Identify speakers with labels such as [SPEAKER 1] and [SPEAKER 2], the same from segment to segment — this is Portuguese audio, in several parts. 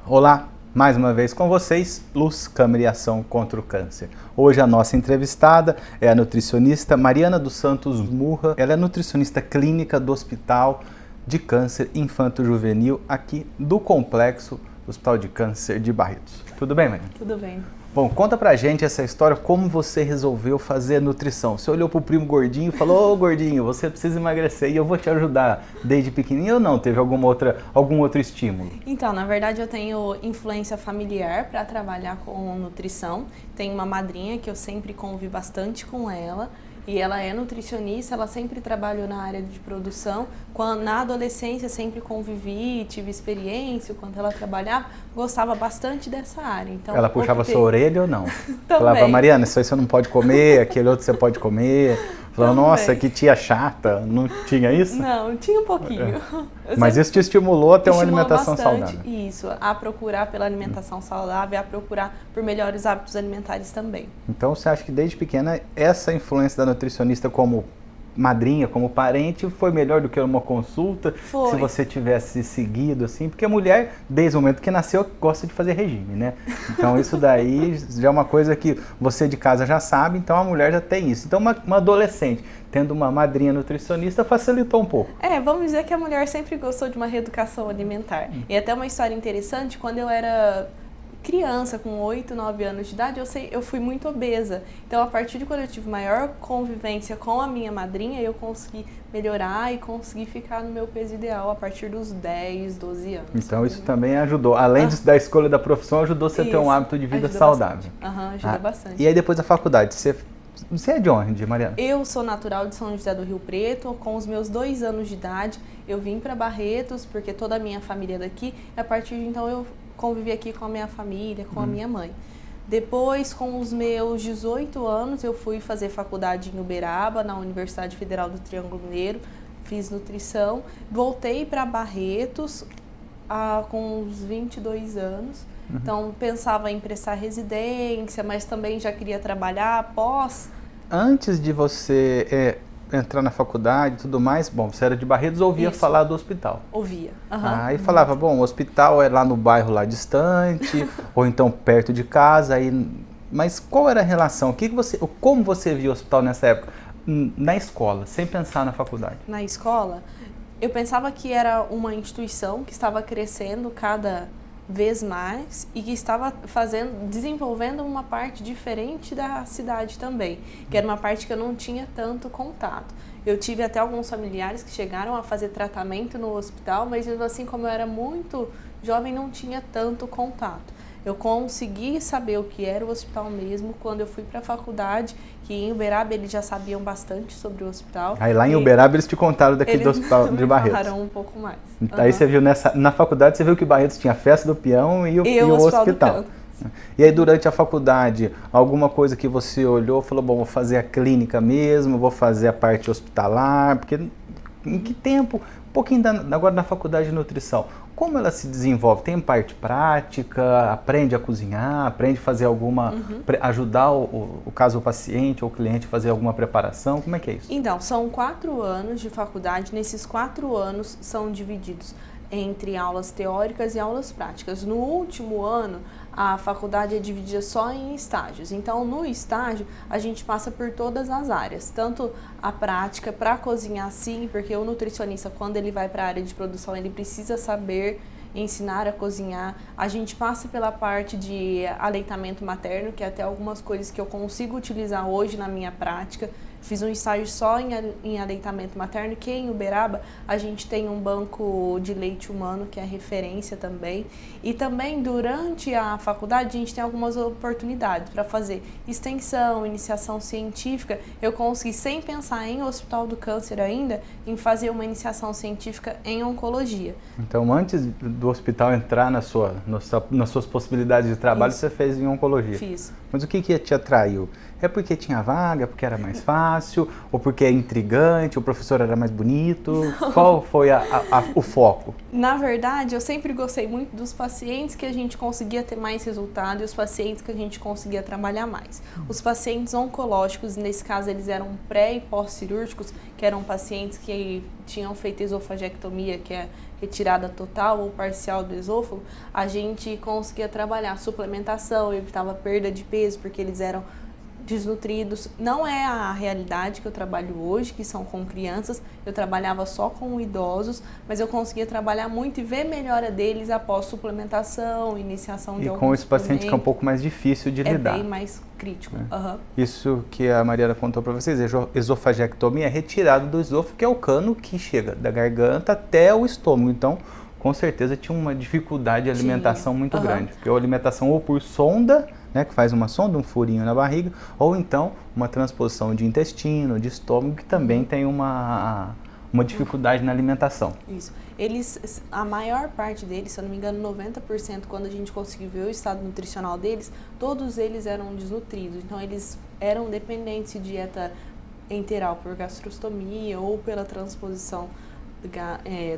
[SPEAKER 1] Olá, mais uma vez com vocês, Luz, Câmara e Ação contra o Câncer. Hoje a nossa entrevistada é a nutricionista Mariana dos Santos Murra. Ela é nutricionista clínica do Hospital de Câncer Infanto-Juvenil aqui do Complexo Hospital de Câncer de Barretos. Tudo bem, Mariana?
[SPEAKER 2] Tudo bem.
[SPEAKER 1] Bom, conta pra gente essa história, como você resolveu fazer nutrição. Você olhou pro primo gordinho e falou: ô gordinho, você precisa emagrecer e eu vou te ajudar desde pequenininho, ou não? Teve algum outro estímulo?
[SPEAKER 2] Então, na verdade eu tenho influência familiar para trabalhar com nutrição. Tenho uma madrinha que eu sempre convivi bastante com ela. E ela é nutricionista, ela sempre trabalhou na área de produção. Na adolescência sempre convivi, tive experiência, quando ela trabalhava, gostava bastante dessa área. Então,
[SPEAKER 1] ela puxava sua orelha ou não?
[SPEAKER 2] Também.
[SPEAKER 1] Falava: Mariana, isso aí você não pode comer, aquele outro você pode comer. Falava: nossa, que tia chata, não tinha isso?
[SPEAKER 2] Não, tinha um pouquinho.
[SPEAKER 1] Mas isso te estimulou a ter uma alimentação
[SPEAKER 2] bastante,
[SPEAKER 1] saudável?
[SPEAKER 2] Isso, a procurar pela alimentação saudável, a procurar por melhores hábitos alimentares também.
[SPEAKER 1] Então você acha que desde pequena essa influência da nutricionista como madrinha, como parente, foi melhor do que uma consulta?
[SPEAKER 2] Foi.
[SPEAKER 1] Se você tivesse seguido assim, porque a mulher, desde o momento que nasceu, gosta de fazer regime, né? Então isso daí já é uma coisa que você de casa já sabe, então a mulher já tem isso. Então uma adolescente tendo uma madrinha nutricionista facilitou um pouco.
[SPEAKER 2] Vamos dizer que a mulher sempre gostou de uma reeducação alimentar. E até uma história interessante, quando eu era criança, com 8, 9 anos de idade, eu fui muito obesa. Então, a partir de quando eu tive maior convivência com a minha madrinha, eu consegui melhorar e consegui ficar no meu peso ideal a partir dos 10, 12 anos.
[SPEAKER 1] Então, isso também ajudou. Além da escolha da profissão, ajudou você a ter um hábito de vida saudável.
[SPEAKER 2] Ajuda bastante.
[SPEAKER 1] E aí, depois da faculdade, você é de onde, Mariana?
[SPEAKER 2] Eu sou natural de São José do Rio Preto. Com os meus 2 anos de idade, eu vim para Barretos, porque toda a minha família é daqui. E a partir de então, eu convivi aqui com a minha família, com a minha mãe. Depois, com os meus 18 anos, eu fui fazer faculdade em Uberaba, na Universidade Federal do Triângulo Mineiro. Fiz nutrição. Voltei para Barretos com uns 22 anos. Então, pensava em prestar residência, mas também já queria trabalhar após.
[SPEAKER 1] Antes de você entrar na faculdade e tudo mais, bom, você era de Barretos, ouvia falar do hospital.
[SPEAKER 2] Ouvia.
[SPEAKER 1] Aí falava: bom, o hospital é lá no bairro lá distante, ou então perto de casa. Mas qual era a relação? Como você via o hospital nessa época? Na escola, sem pensar na faculdade.
[SPEAKER 2] Na escola, eu pensava que era uma instituição que estava crescendo cada vez mais e que estava desenvolvendo uma parte diferente da cidade também, que era uma parte que eu não tinha tanto contato. Eu tive até alguns familiares que chegaram a fazer tratamento no hospital, mas assim, como eu era muito jovem, não tinha tanto contato. Eu consegui saber o que era o hospital mesmo quando eu fui para a faculdade, que em Uberaba eles já sabiam bastante sobre o hospital.
[SPEAKER 1] Aí lá em Uberaba eles te contaram daqui do hospital de Barretos.
[SPEAKER 2] Eles falaram um pouco mais.
[SPEAKER 1] Aí você viu na faculdade, você viu que Barretos tinha festa do peão e o hospital. E aí durante a faculdade, alguma coisa que você olhou, falou: bom, vou fazer a clínica mesmo, vou fazer a parte hospitalar, porque em que tempo? Um pouquinho agora na faculdade de nutrição. Como ela se desenvolve? Tem parte prática, aprende a cozinhar, aprende a fazer ajudar o caso o paciente ou o cliente a fazer alguma preparação? Como é que é isso?
[SPEAKER 2] Então, são 4 anos de faculdade. Nesses 4 anos são divididos entre aulas teóricas e aulas práticas. No último ano, a faculdade é dividida só em estágios. Então, no estágio, a gente passa por todas as áreas, tanto a prática para cozinhar, sim, porque o nutricionista, quando ele vai para a área de produção, ele precisa saber ensinar a cozinhar. A gente passa pela parte de aleitamento materno, que é até algumas coisas que eu consigo utilizar hoje na minha prática. Fiz um estágio só em aleitamento materno, que em Uberaba a gente tem um banco de leite humano, que é referência também. E também durante a faculdade a gente tem algumas oportunidades para fazer extensão, iniciação científica. Eu consegui, sem pensar em Hospital do Câncer ainda, em fazer uma iniciação científica em oncologia.
[SPEAKER 1] Então, antes do hospital entrar nas suas possibilidades de trabalho, você fez em oncologia?
[SPEAKER 2] Fiz.
[SPEAKER 1] Mas o que te atraiu? É porque tinha vaga, porque era mais fácil? fácil, ou porque é intrigante, o professor era mais bonito? Não. Qual foi o foco?
[SPEAKER 2] Na verdade, eu sempre gostei muito dos pacientes que a gente conseguia ter mais resultado e os pacientes que a gente conseguia trabalhar mais. Os pacientes oncológicos, nesse caso, eles eram pré e pós-cirúrgicos, que eram pacientes que tinham feito esofagectomia, que é retirada total ou parcial do esôfago, a gente conseguia trabalhar suplementação, evitava perda de peso, porque eles eram desnutridos. Não é a realidade que eu trabalho hoje, que são com crianças. Eu trabalhava só com idosos, mas eu conseguia trabalhar muito e ver melhora deles após suplementação, iniciação de algum suplemento.
[SPEAKER 1] E com esse paciente que é um pouco mais difícil de lidar.
[SPEAKER 2] É bem mais crítico.
[SPEAKER 1] Isso que a Mariana contou para vocês, esofagectomia é retirada do esôfago, que é o cano que chega da garganta até o estômago. Então, com certeza tinha uma dificuldade de alimentação muito grande. Porque a alimentação ou por sonda, né, que faz uma sonda, um furinho na barriga, ou então uma transposição de intestino, de estômago, que também tem uma dificuldade na alimentação.
[SPEAKER 2] Isso. Eles, a maior parte deles, se eu não me engano, 90%, quando a gente conseguiu ver o estado nutricional deles, todos eles eram desnutridos. Então, eles eram dependentes de dieta enteral por gastrostomia ou pela transposição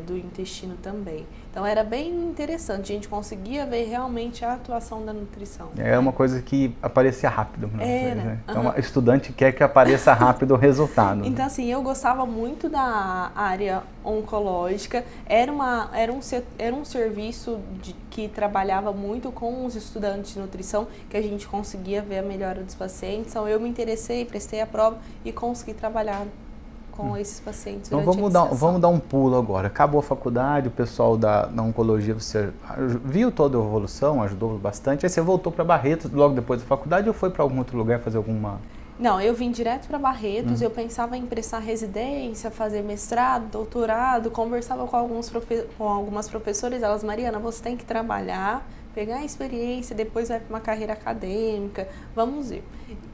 [SPEAKER 2] do intestino também. Então era bem interessante, a gente conseguia ver realmente a atuação da nutrição.
[SPEAKER 1] É uma coisa que aparecia rápido. Né? Então o estudante quer que apareça rápido o resultado.
[SPEAKER 2] Então assim, eu gostava muito da área oncológica, era um serviço que trabalhava muito com os estudantes de nutrição, que a gente conseguia ver a melhora dos pacientes. Então eu me interessei, prestei a prova e consegui trabalhar com esses pacientes.
[SPEAKER 1] Então vamos dar um pulo agora. Acabou a faculdade, o pessoal da oncologia, você viu toda a evolução, ajudou bastante. Aí você voltou para Barretos logo depois da faculdade ou foi para algum outro lugar fazer alguma...
[SPEAKER 2] Não, eu vim direto para Barretos, eu pensava em prestar residência, fazer mestrado, doutorado, conversava com algumas professoras, elas, Mariana, você tem que trabalhar, pegar a experiência, depois vai para uma carreira acadêmica, vamos ver.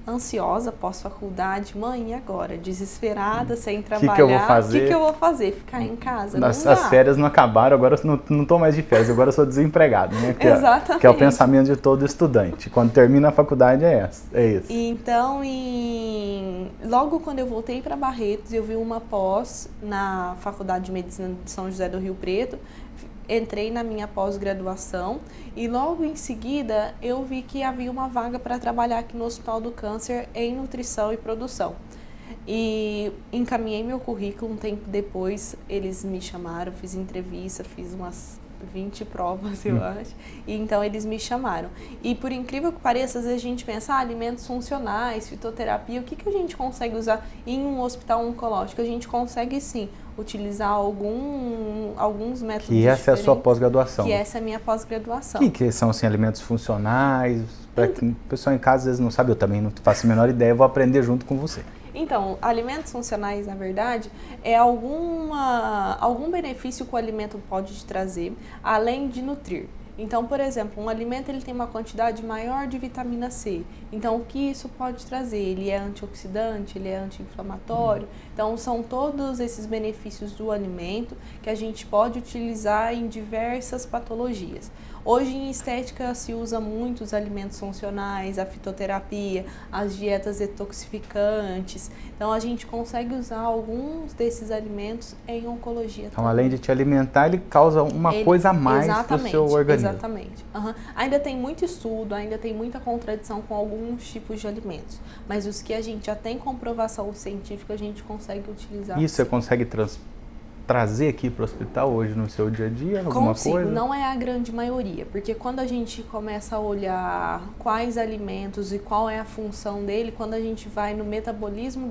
[SPEAKER 2] Ansiosa, pós-faculdade, mãe, e agora? Desesperada, sem trabalhar. O
[SPEAKER 1] que eu vou fazer?
[SPEAKER 2] O que eu vou fazer? Ficar em casa?
[SPEAKER 1] As férias não acabaram, agora eu não estou mais de férias, agora eu sou desempregado, né?
[SPEAKER 2] Exatamente.
[SPEAKER 1] Que é o pensamento de todo estudante. Quando termina a faculdade é isso.
[SPEAKER 2] Então, logo quando eu voltei para Barretos, eu vi uma pós na Faculdade de Medicina de São José do Rio Preto. Entrei na minha pós-graduação e logo em seguida eu vi que havia uma vaga para trabalhar aqui no Hospital do Câncer em nutrição e produção. E encaminhei meu currículo, um tempo depois eles me chamaram, fiz entrevista, fiz umas 20 provas, eu acho, e então eles me chamaram. E por incrível que pareça, às vezes a gente pensa, alimentos funcionais, fitoterapia, o que a gente consegue usar em um hospital oncológico? A gente consegue sim utilizar alguns métodos
[SPEAKER 1] que essa é a sua pós-graduação.
[SPEAKER 2] Que essa é a minha pós-graduação.
[SPEAKER 1] O que são assim, alimentos funcionais? Para que o pessoal em casa às vezes não sabe, eu também não faço a menor ideia, eu vou aprender junto com você.
[SPEAKER 2] Então, alimentos funcionais, na verdade, é algum benefício que o alimento pode te trazer, além de nutrir. Então, por exemplo, um alimento ele tem uma quantidade maior de vitamina C. Então, o que isso pode trazer? Ele é antioxidante, ele é anti-inflamatório. Então, são todos esses benefícios do alimento que a gente pode utilizar em diversas patologias. Hoje, em estética, se usa muito os alimentos funcionais, a fitoterapia, as dietas detoxificantes. Então, a gente consegue usar alguns desses alimentos em oncologia
[SPEAKER 1] então,
[SPEAKER 2] também.
[SPEAKER 1] Além de te alimentar, ele causa coisa a mais no seu organismo.
[SPEAKER 2] Exatamente. Ainda tem muito estudo, ainda tem muita contradição com alguns tipos de alimentos. Mas os que a gente já tem comprovação científica, a gente consegue utilizar.
[SPEAKER 1] E você consegue trazer aqui para o hospital hoje no seu dia a dia? Alguma coisa?
[SPEAKER 2] Não é a grande maioria, porque quando a gente começa a olhar quais alimentos e qual é a função dele, quando a gente vai no metabolismo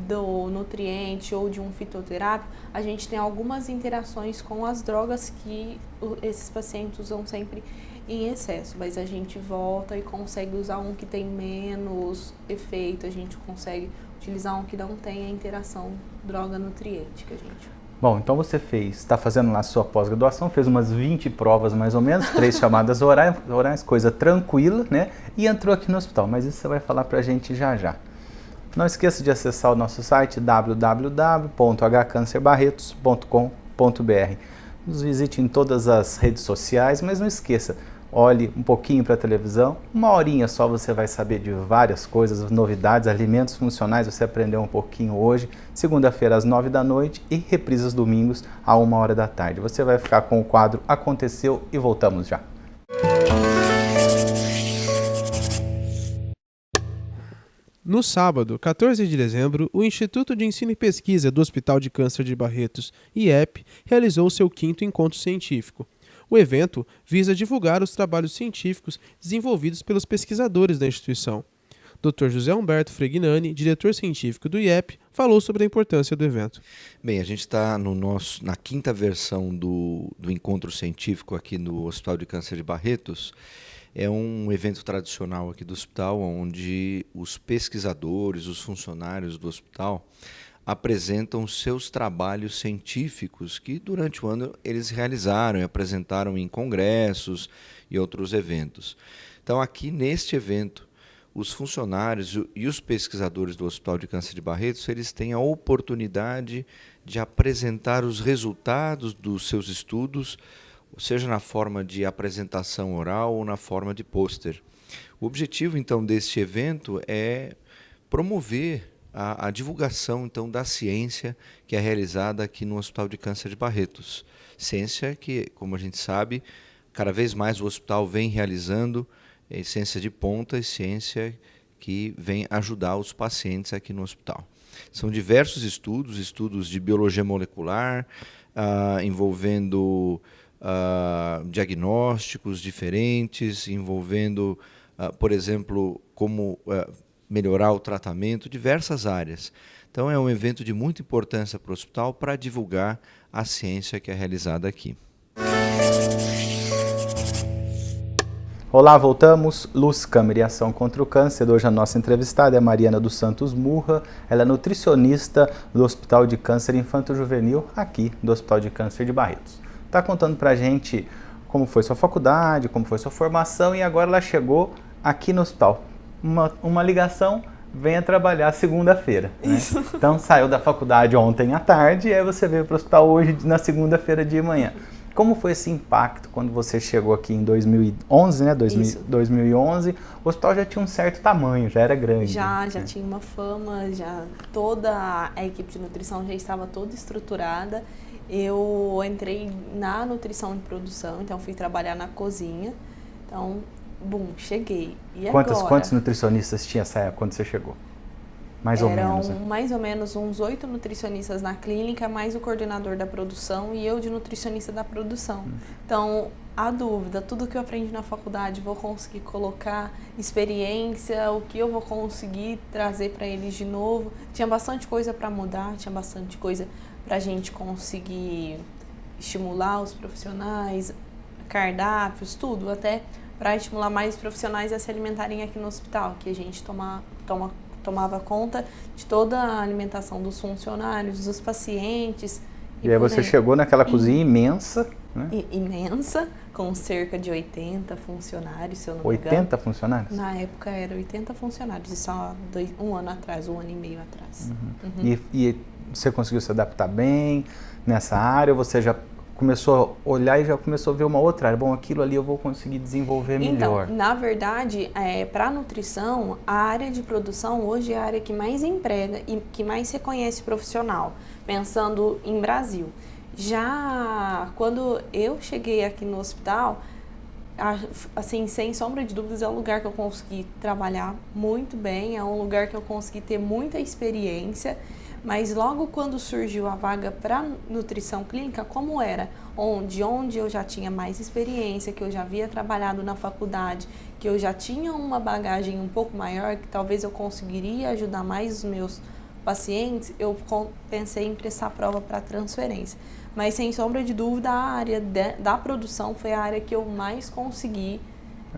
[SPEAKER 2] do nutriente ou de um fitoterápico, a gente tem algumas interações com as drogas que esses pacientes usam sempre em excesso, mas a gente volta e consegue usar um que tem menos efeito, a gente consegue utilizar um que não tem a interação droga-nutriente que a gente...
[SPEAKER 1] Bom, então você está fazendo lá a sua pós-graduação, fez umas 20 provas mais ou menos, 3 chamadas orais, coisa tranquila, né? E entrou aqui no hospital, mas isso você vai falar pra gente já já. Não esqueça de acessar o nosso site www.hcancerbarretos.com.br. Nos visite em todas as redes sociais, mas não esqueça, olhe um pouquinho para a televisão, 1 horinha só você vai saber de várias coisas, novidades, alimentos funcionais, você aprendeu um pouquinho hoje, segunda-feira às 9 da noite e reprises domingos a 1 hora da tarde. Você vai ficar com o quadro Aconteceu e voltamos já.
[SPEAKER 3] No sábado, 14 de dezembro, o Instituto de Ensino e Pesquisa do Hospital de Câncer de Barretos, IEP, realizou seu 5º encontro científico. O evento visa divulgar os trabalhos científicos desenvolvidos pelos pesquisadores da instituição. Dr. José Humberto Fregnani, diretor científico do IEP, falou sobre a importância do evento.
[SPEAKER 4] Bem, a gente está na 5ª versão do encontro científico aqui no Hospital de Câncer de Barretos. É um evento tradicional aqui do hospital, onde os pesquisadores, os funcionários do hospital apresentam seus trabalhos científicos que durante o ano eles realizaram e apresentaram em congressos e outros eventos. Então aqui neste evento, os funcionários e os pesquisadores do Hospital de Câncer de Barretos, eles têm a oportunidade de apresentar os resultados dos seus estudos, seja na forma de apresentação oral ou na forma de pôster. O objetivo, então, deste evento é promover a divulgação, então, da ciência que é realizada aqui no Hospital de Câncer de Barretos. Ciência que, como a gente sabe, cada vez mais o hospital vem realizando ciência de ponta e ciência que vem ajudar os pacientes aqui no hospital. São diversos estudos de biologia molecular, envolvendo diagnósticos diferentes, envolvendo, por exemplo, como melhorar o tratamento, diversas áreas. Então é um evento de muita importância para o hospital para divulgar a ciência que é realizada aqui.
[SPEAKER 1] Olá, voltamos. Luz, Câmera e Ação contra o Câncer. Hoje a nossa entrevistada é Mariana dos Santos Murra. Ela é nutricionista do Hospital de Câncer Infanto-Juvenil, aqui do Hospital de Câncer de Barretos. Está contando pra gente como foi sua faculdade, como foi sua formação e agora ela chegou aqui no hospital. Uma ligação, venha trabalhar segunda-feira. Né? Então saiu da faculdade ontem à tarde e aí você veio para o hospital hoje na segunda-feira de manhã. Como foi esse impacto quando você chegou aqui em 2011, né? 2011, o hospital já tinha um certo tamanho, já era grande.
[SPEAKER 2] Já tinha uma fama, já toda a equipe de nutrição já estava toda estruturada. Eu entrei na nutrição de produção, então fui trabalhar na cozinha. Então, cheguei. E
[SPEAKER 1] Quantos nutricionistas tinha essa época quando você chegou? Mais ou menos.
[SPEAKER 2] Eram mais ou menos uns 8 nutricionistas na clínica, mais o coordenador da produção e eu de nutricionista da produção. Então, a dúvida, tudo que eu aprendi na faculdade, vou conseguir colocar experiência, o que eu vou conseguir trazer para eles de novo. Tinha bastante coisa para mudar, tinha bastante coisa para a gente conseguir estimular os profissionais, cardápios, tudo, até para estimular mais os profissionais a se alimentarem aqui no hospital, que a gente tomava conta de toda a alimentação dos funcionários, dos pacientes.
[SPEAKER 1] E aí você chegou naquela cozinha imensa, né?
[SPEAKER 2] Imensa, com cerca de 80 funcionários, se eu não me engano.
[SPEAKER 1] 80 funcionários?
[SPEAKER 2] Na época era 80 funcionários, isso há um ano e meio atrás.
[SPEAKER 1] E você conseguiu se adaptar bem nessa área, ou você já começou a olhar e já começou a ver uma outra área? Bom, aquilo ali eu vou conseguir desenvolver melhor.
[SPEAKER 2] Então, na verdade, para a nutrição, a área de produção hoje é a área que mais emprega e que mais reconhece profissional, pensando em Brasil. Já quando eu cheguei aqui no hospital, assim, sem sombra de dúvidas, é um lugar que eu consegui trabalhar muito bem, é um lugar que eu consegui ter muita experiência. Mas logo quando surgiu a vaga para nutrição clínica, como era? Onde eu já tinha mais experiência, que eu já havia trabalhado na faculdade, que eu já tinha uma bagagem um pouco maior, que talvez eu conseguiria ajudar mais os meus pacientes, eu pensei em prestar prova para transferência. Mas sem sombra de dúvida, a área da produção foi a área que eu mais consegui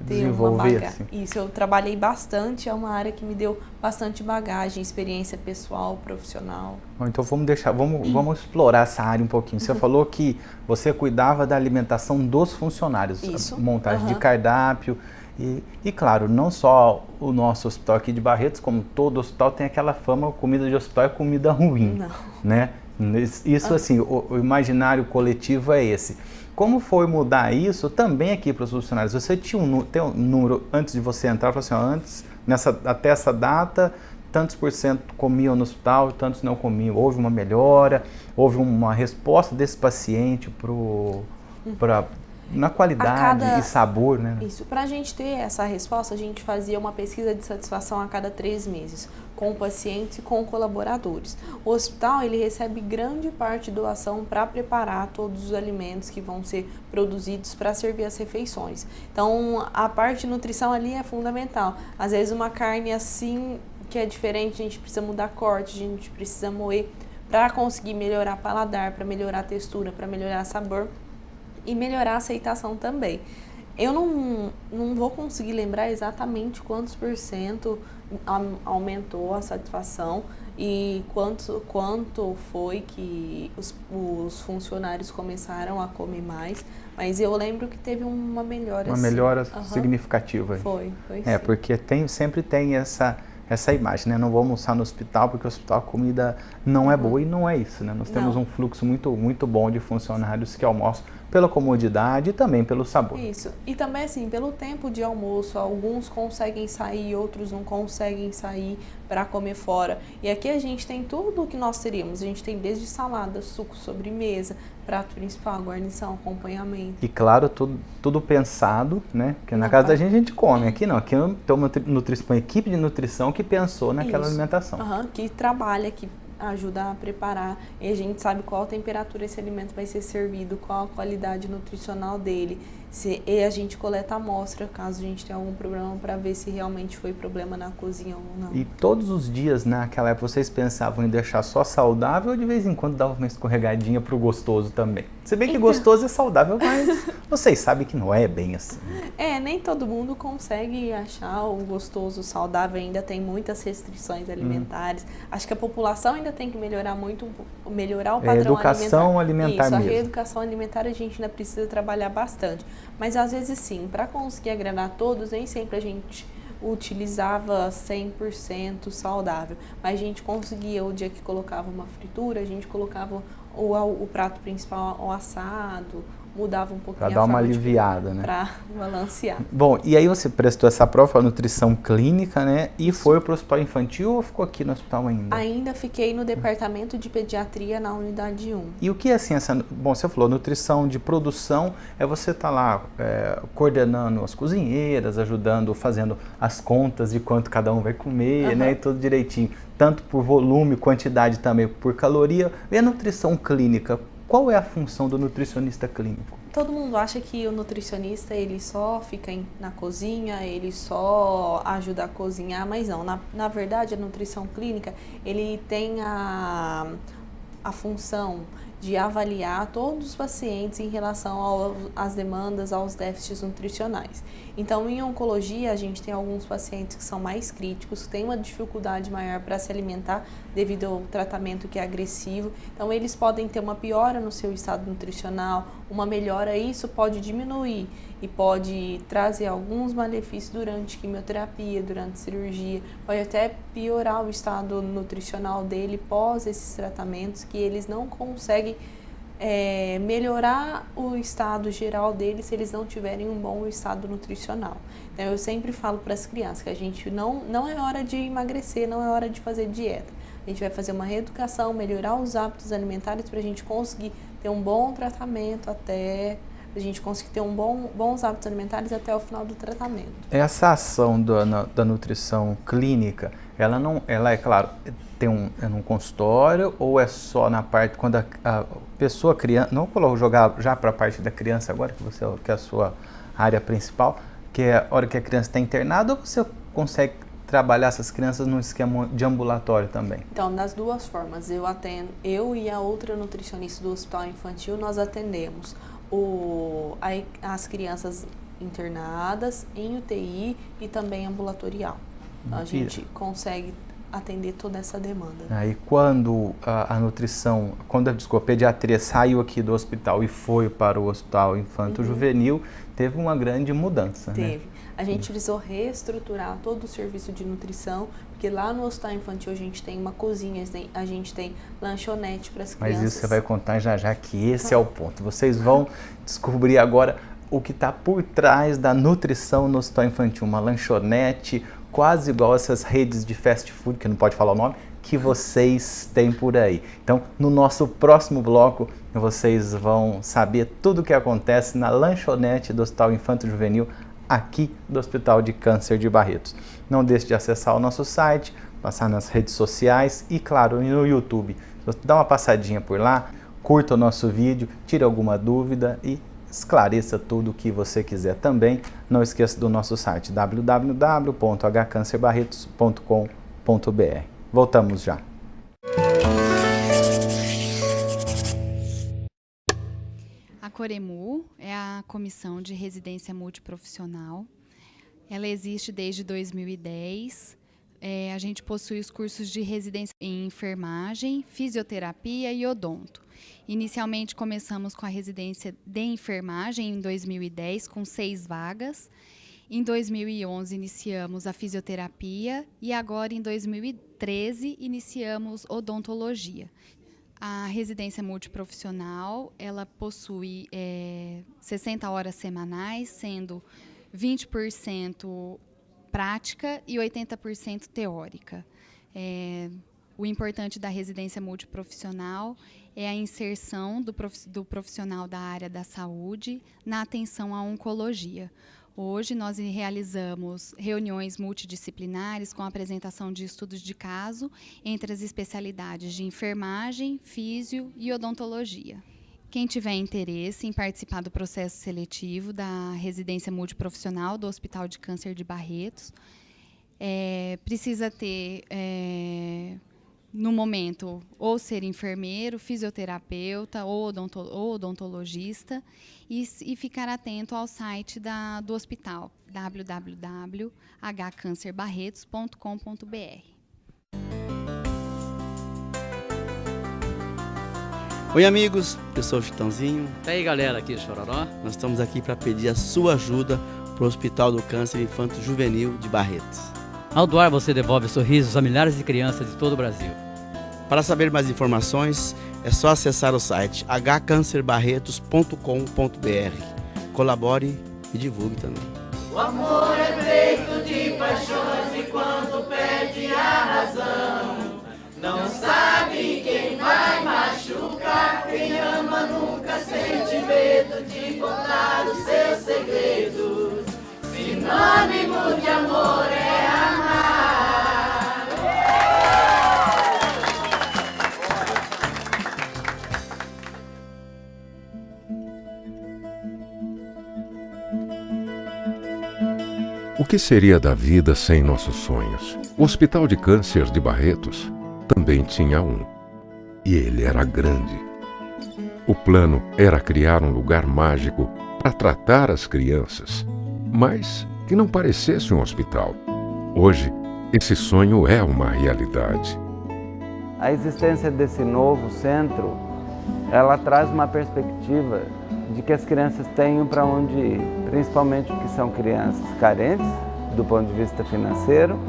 [SPEAKER 2] ter uma bagagem. Assim. Isso, eu trabalhei bastante, é uma área que me deu bastante bagagem, experiência pessoal, profissional.
[SPEAKER 1] Então vamos explorar essa área um pouquinho. Você falou que você cuidava da alimentação dos funcionários,
[SPEAKER 2] isso.
[SPEAKER 1] Montagem de cardápio. E claro, não só o nosso hospital aqui de Barretos, como todo hospital tem aquela fama, comida de hospital é comida ruim.
[SPEAKER 2] Não.
[SPEAKER 1] Né? Isso assim, o imaginário coletivo é esse. Como foi mudar isso também aqui para os funcionários? Você tinha tem um número, antes de você entrar, falou assim, até essa data, tantos por cento comiam no hospital, tantos não comiam. Houve uma melhora, houve uma resposta desse paciente na qualidade e sabor, né?
[SPEAKER 2] Isso, para a gente ter essa resposta, a gente fazia uma pesquisa de satisfação a cada 3 meses, com pacientes e com colaboradores. O hospital, ele recebe grande parte de doação para preparar todos os alimentos que vão ser produzidos para servir as refeições. Então, a parte de nutrição ali é fundamental. Às vezes uma carne assim, que é diferente, a gente precisa mudar corte, a gente precisa moer para conseguir melhorar paladar, para melhorar a textura, para melhorar sabor e melhorar a aceitação também. Eu não vou conseguir lembrar exatamente quantos % aumentou a satisfação e quanto foi que os funcionários começaram a comer mais, mas eu lembro que teve uma melhora.
[SPEAKER 1] Uma melhora significativa.
[SPEAKER 2] Foi sim.
[SPEAKER 1] Porque sempre tem essa imagem, né? Não vou almoçar no hospital porque o hospital a comida não é boa, e não é isso, né? Nós temos um fluxo muito, muito bom de funcionários que almoçam pela comodidade e também pelo sabor.
[SPEAKER 2] Isso. E também, assim, pelo tempo de almoço, alguns conseguem sair, outros não conseguem sair para comer fora. E aqui a gente tem tudo o que nós teríamos. A gente tem desde salada, suco, sobremesa, prato principal, guarnição, acompanhamento.
[SPEAKER 1] E claro, tudo pensado, né? Porque na casa da gente come. Aqui não. Aqui tem uma equipe de nutrição que pensou naquela alimentação.
[SPEAKER 2] Que trabalha, que ajuda a preparar, e a gente sabe qual temperatura esse alimento vai ser servido, qual a qualidade nutricional dele, e a gente coleta a amostra caso a gente tenha algum problema para ver se realmente foi problema na cozinha ou não.
[SPEAKER 1] E todos os dias naquela época vocês pensavam em deixar só saudável ou de vez em quando dava uma escorregadinha pro gostoso também? Se bem que gostoso é saudável, mas vocês sabem que não é bem assim.
[SPEAKER 2] Nem todo mundo consegue achar o gostoso saudável, ainda tem muitas restrições alimentares. Acho que a população ainda tem que melhorar o padrão
[SPEAKER 1] educação alimentar
[SPEAKER 2] mesmo.
[SPEAKER 1] A
[SPEAKER 2] reeducação alimentar a gente ainda precisa trabalhar bastante. Mas às vezes sim, para conseguir agradar todos, nem sempre a gente utilizava 100% saudável. Mas a gente conseguia, o dia que colocava uma fritura, a gente colocava o prato principal ao assado, mudava um pouquinho
[SPEAKER 1] para dar uma aliviada, né?
[SPEAKER 2] Para balancear.
[SPEAKER 1] Bom, e aí você prestou essa prova, a nutrição clínica, né? E foi para o hospital infantil ou ficou aqui no hospital ainda?
[SPEAKER 2] Ainda fiquei no departamento de pediatria na unidade 1.
[SPEAKER 1] E o que é assim bom, você falou, nutrição de produção, você estar lá coordenando as cozinheiras, ajudando, fazendo as contas de quanto cada um vai comer, né? E tudo direitinho, tanto por volume, quantidade também por caloria. E a nutrição clínica, qual é a função do nutricionista clínico?
[SPEAKER 2] Todo mundo acha que o nutricionista ele só fica na cozinha, ele só ajuda a cozinhar, mas não. Na verdade, a nutrição clínica ele tem a função de avaliar todos os pacientes em relação às demandas, aos déficits nutricionais. Então, em oncologia, a gente tem alguns pacientes que são mais críticos, que têm uma dificuldade maior para se alimentar devido ao tratamento que é agressivo. Então, eles podem ter uma piora no seu estado nutricional, uma melhora, e isso pode diminuir e pode trazer alguns malefícios durante quimioterapia, durante cirurgia, pode até piorar o estado nutricional dele pós esses tratamentos, que eles não conseguem melhorar o estado geral deles se eles não tiverem um bom estado nutricional. Então eu sempre falo para as crianças que a gente não é hora de emagrecer, não é hora de fazer dieta. A gente vai fazer uma reeducação, melhorar os hábitos alimentares para a gente conseguir ter um bom tratamento até a gente conseguir ter bons hábitos alimentares até o final do tratamento. Essa
[SPEAKER 1] ação da nutrição clínica, ela é claro, tem num consultório ou é só na parte quando a pessoa criança, não vou jogar já para a parte da criança agora, que é a sua área principal, que é a hora que a criança está internada, ou você consegue trabalhar essas crianças num esquema de ambulatório também?
[SPEAKER 2] Então, das duas formas, eu e a outra nutricionista do hospital infantil, nós atendemos as crianças internadas em UTI e também ambulatorial. Então, a gente consegue atender toda essa demanda.
[SPEAKER 1] E quando a nutrição, a pediatria saiu aqui do hospital e foi para o Hospital Infanto-Juvenil, teve uma grande mudança,
[SPEAKER 2] Teve.
[SPEAKER 1] Né?
[SPEAKER 2] A gente precisou reestruturar todo o serviço de nutrição, porque lá no Hospital Infantil a gente tem uma cozinha, a gente tem lanchonete para as crianças.
[SPEAKER 1] Mas isso você vai contar já, que esse é o ponto. Vocês vão descobrir agora o que está por trás da nutrição no Hospital Infantil. Uma lanchonete quase igual essas redes de fast food, que não pode falar o nome, que vocês têm por aí. Então, no nosso próximo bloco, vocês vão saber tudo o que acontece na lanchonete do Hospital Infanto-Juvenil, aqui do Hospital de Câncer de Barretos. Não deixe de acessar o nosso site, passar nas redes sociais e, claro, no YouTube. Dá uma passadinha por lá, curta o nosso vídeo, tire alguma dúvida e esclareça tudo o que você quiser também. Não esqueça do nosso site www.hcancerbarretos.com.br. Voltamos já.
[SPEAKER 5] A Coremu é a Comissão de Residência Multiprofissional. Ela existe desde 2010. A gente possui os cursos de residência em enfermagem, fisioterapia e odonto. Inicialmente começamos com a residência de enfermagem em 2010, com 6 vagas. Em 2011 iniciamos a fisioterapia e agora em 2013 iniciamos odontologia. A residência multiprofissional, ela possui 60 horas semanais, sendo 20% prática e 80% teórica. O importante da residência multiprofissional é a inserção do profissional da área da saúde na atenção à oncologia. Hoje nós realizamos reuniões multidisciplinares com a apresentação de estudos de caso entre as especialidades de enfermagem, físio e odontologia. Quem tiver interesse em participar do processo seletivo da residência multiprofissional do Hospital de Câncer de Barretos, precisa ter, no momento, ou ser enfermeiro, fisioterapeuta ou odontologista e ficar atento ao site do hospital, www.hcancerbarretos.com.br.
[SPEAKER 6] Oi amigos, eu sou o Chitãozinho.
[SPEAKER 7] E aí galera, aqui é Chororó.
[SPEAKER 6] Nós estamos aqui para pedir a sua ajuda para o Hospital do Câncer Infanto-Juvenil de Barretos.
[SPEAKER 7] Ao doar, você devolve sorrisos a milhares de crianças de todo o Brasil.
[SPEAKER 6] Para saber mais informações, é só acessar o site hcancerbarretos.com.br. Colabore e divulgue também.
[SPEAKER 8] O amor é feito de paixões e quando perde a razão, não sabe quem vai machucar. Quem ama nunca sente medo de contar os seus segredos. Sinônimo de amor é amar.
[SPEAKER 9] O que seria da vida sem nossos sonhos? O Hospital de Câncer de Barretos também tinha um. E ele era grande. O plano era criar um lugar mágico para tratar as crianças, mas que não parecesse um hospital. Hoje, esse sonho é uma realidade.
[SPEAKER 10] A existência desse novo centro, ela traz uma perspectiva de que as crianças tenham para onde ir, principalmente porque são crianças carentes do ponto de vista financeiro,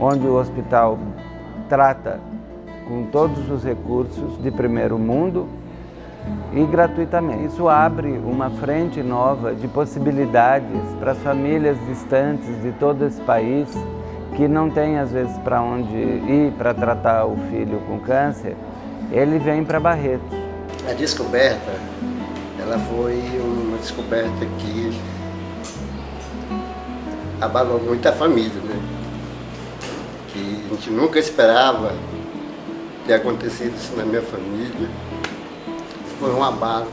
[SPEAKER 10] onde o hospital trata com todos os recursos de primeiro mundo e gratuitamente. Isso abre uma frente nova de possibilidades para as famílias distantes de todo esse país que não tem às vezes para onde ir para tratar o filho com câncer. Ele vem para Barretos.
[SPEAKER 11] A descoberta, ela foi uma descoberta que abalou muito a família, né? Que a gente nunca esperava ter acontecido isso na minha família. Foi um abalo.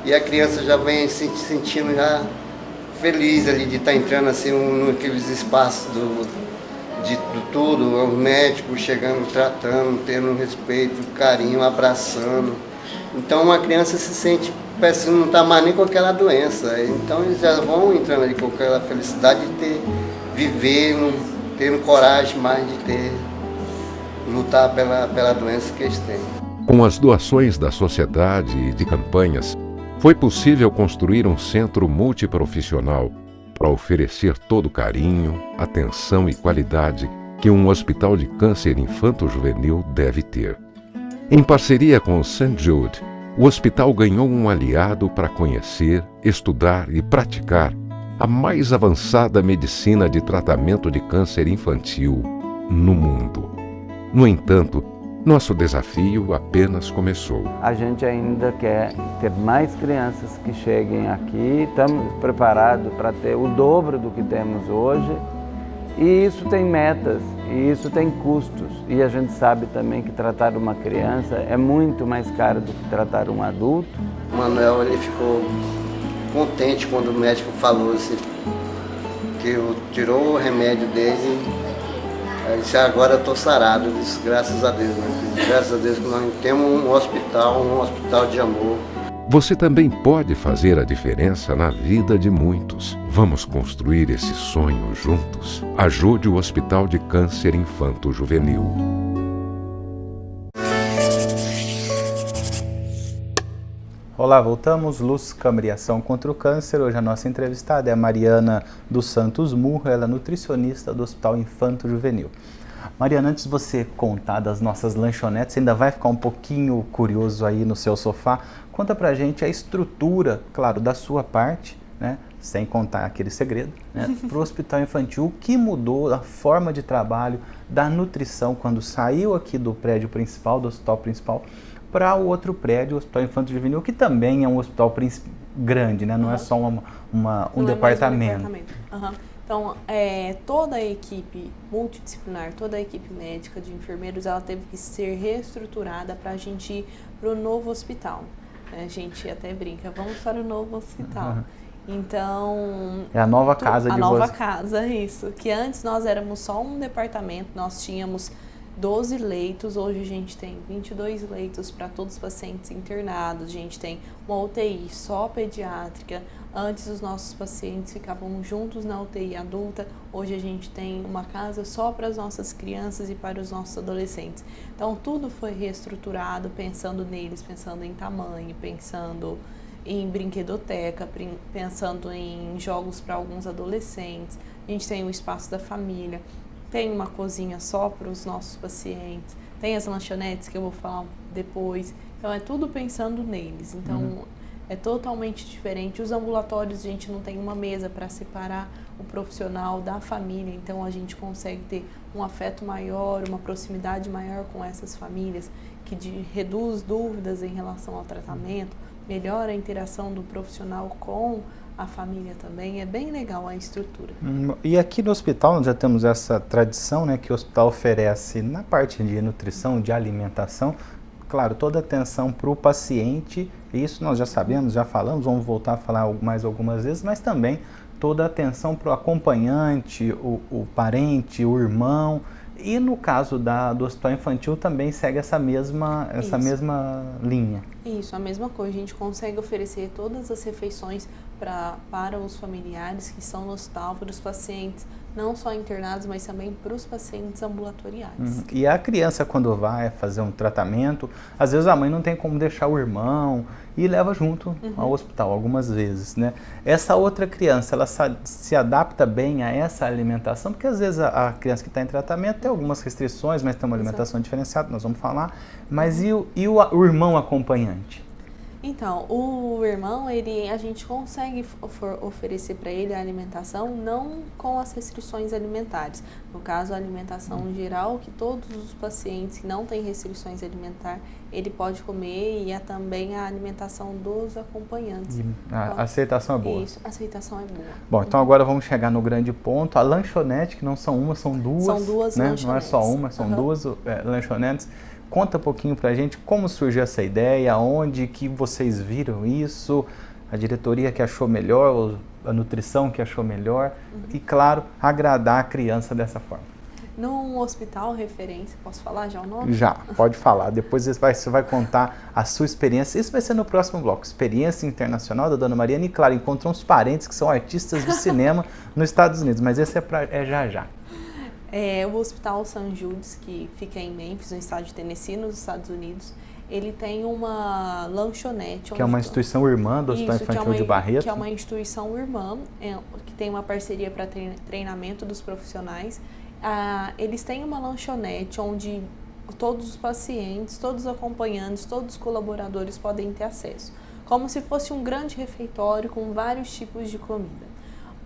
[SPEAKER 11] E a criança já vem se sentindo já feliz ali de estar entrando assim naqueles espaços de tudo, os médicos chegando, tratando, tendo respeito, carinho, abraçando. Então a criança se sente, parece que não está mais nem com aquela doença. Então eles já vão entrando ali com aquela felicidade de viver, tendo coragem mais de ter lutar pela doença que eles têm.
[SPEAKER 9] Com as doações da sociedade e de campanhas, foi possível construir um centro multiprofissional para oferecer todo o carinho, atenção e qualidade que um hospital de câncer infanto-juvenil deve ter. Em parceria com o St. Jude, o hospital ganhou um aliado para conhecer, estudar e praticar a mais avançada medicina de tratamento de câncer infantil no mundo. No entanto, nosso desafio apenas começou.
[SPEAKER 10] A gente ainda quer ter mais crianças que cheguem aqui, estamos preparados para ter o dobro do que temos hoje, e isso tem metas, e isso tem custos, e a gente sabe também que tratar uma criança é muito mais caro do que tratar um adulto.
[SPEAKER 11] O Manuel, ele ficou contente quando o médico falou assim, que tirou o remédio dele. Ele disse, agora eu estou sarado. Eu disse, graças a Deus, meu filho. Graças a Deus que nós temos um hospital de amor.
[SPEAKER 9] Você também pode fazer a diferença na vida de muitos. Vamos construir esse sonho juntos. Ajude o Hospital de Câncer Infanto-Juvenil.
[SPEAKER 1] Olá, voltamos. Luz, Câmara e Ação contra o Câncer. Hoje a nossa entrevistada é a Mariana dos Santos Murro, ela é nutricionista do Hospital Infanto-Juvenil. Mariana, antes de você contar das nossas lanchonetes, você ainda vai ficar um pouquinho curioso aí no seu sofá. Conta pra gente a estrutura, claro, da sua parte, né? Sem contar aquele segredo, né? Para o Hospital Infantil, o que mudou a forma de trabalho da nutrição quando saiu aqui do prédio principal, do hospital principal, para o outro prédio, o Hospital Infanto-Juvenil, que também é um hospital grande, né? Não é só um departamento.
[SPEAKER 2] Então, toda a equipe multidisciplinar, toda a equipe médica de enfermeiros, ela teve que ser reestruturada para a gente ir para o novo hospital. A gente até brinca, vamos para o novo hospital. Então...
[SPEAKER 1] É a nova casa de vocês.
[SPEAKER 2] A nova casa, isso. Que antes nós éramos só um departamento, nós tínhamos 12 leitos, hoje a gente tem 22 leitos para todos os pacientes internados, a gente tem uma UTI só pediátrica. Antes os nossos pacientes ficavam juntos na UTI adulta, hoje a gente tem uma casa só para as nossas crianças e para os nossos adolescentes. Então tudo foi reestruturado pensando neles, pensando em tamanho, pensando em brinquedoteca, pensando em jogos para alguns adolescentes. A gente tem o espaço da família, tem uma cozinha só para os nossos pacientes, tem as lanchonetes que eu vou falar depois. Então é tudo pensando neles. Então é totalmente diferente. Os ambulatórios, a gente não tem uma mesa para separar o profissional da família, então a gente consegue ter um afeto maior, uma proximidade maior com essas famílias, que reduz dúvidas em relação ao tratamento, melhora a interação do profissional com a família também. É bem legal a estrutura.
[SPEAKER 1] E aqui no hospital nós já temos essa tradição, né, que o hospital oferece na parte de nutrição, de alimentação, claro, toda a atenção para o paciente, isso nós já sabemos, já falamos, vamos voltar a falar mais algumas vezes, mas também toda a atenção para o acompanhante, o parente, o irmão. E no caso do hospital infantil também segue essa mesma linha.
[SPEAKER 2] Isso, a mesma coisa. A gente consegue oferecer todas as refeições para os familiares que estão no hospital, para os pacientes, não só internados, mas também para os pacientes ambulatoriais.
[SPEAKER 1] E a criança, quando vai fazer um tratamento, às vezes a mãe não tem como deixar o irmão e leva junto ao hospital, algumas vezes, né? Essa outra criança, ela se adapta bem a essa alimentação, porque às vezes a criança que está em tratamento tem algumas restrições, mas tem uma alimentação diferenciada, nós vamos falar. Mas e o irmão acompanhante?
[SPEAKER 2] Então, o irmão, a gente consegue oferecer para ele a alimentação não com as restrições alimentares. No caso, a alimentação geral, que todos os pacientes que não têm restrições alimentares, ele pode comer, e é também a alimentação dos acompanhantes.
[SPEAKER 1] A aceitação é boa?
[SPEAKER 2] Isso, a aceitação é boa.
[SPEAKER 1] Bom, então agora vamos chegar no grande ponto. A lanchonete, que não são uma, são duas.
[SPEAKER 2] São duas, né?
[SPEAKER 1] Não é só uma, são duas lanchonetes. Conta um pouquinho pra gente como surgiu essa ideia, onde que vocês viram isso, a diretoria que achou melhor, a nutrição que achou melhor e, claro, agradar a criança dessa forma.
[SPEAKER 2] Num hospital referência, posso falar já o nome?
[SPEAKER 1] Já, pode falar. Depois você vai contar a sua experiência. Isso vai ser no próximo bloco. Experiência internacional da Dona Mariana. E, claro, encontrou uns parentes que são artistas de cinema nos Estados Unidos. Mas esse é já já.
[SPEAKER 2] O Hospital St. Jude's, que fica em Memphis, no estado de Tennessee, nos Estados Unidos, ele tem uma lanchonete.
[SPEAKER 1] Que é uma instituição irmã do Hospital Infantil de Barretos.
[SPEAKER 2] Que é uma instituição irmã, que tem uma parceria para treinamento dos profissionais. Eles têm uma lanchonete onde todos os pacientes, todos os acompanhantes, todos os colaboradores podem ter acesso. Como se fosse um grande refeitório com vários tipos de comida.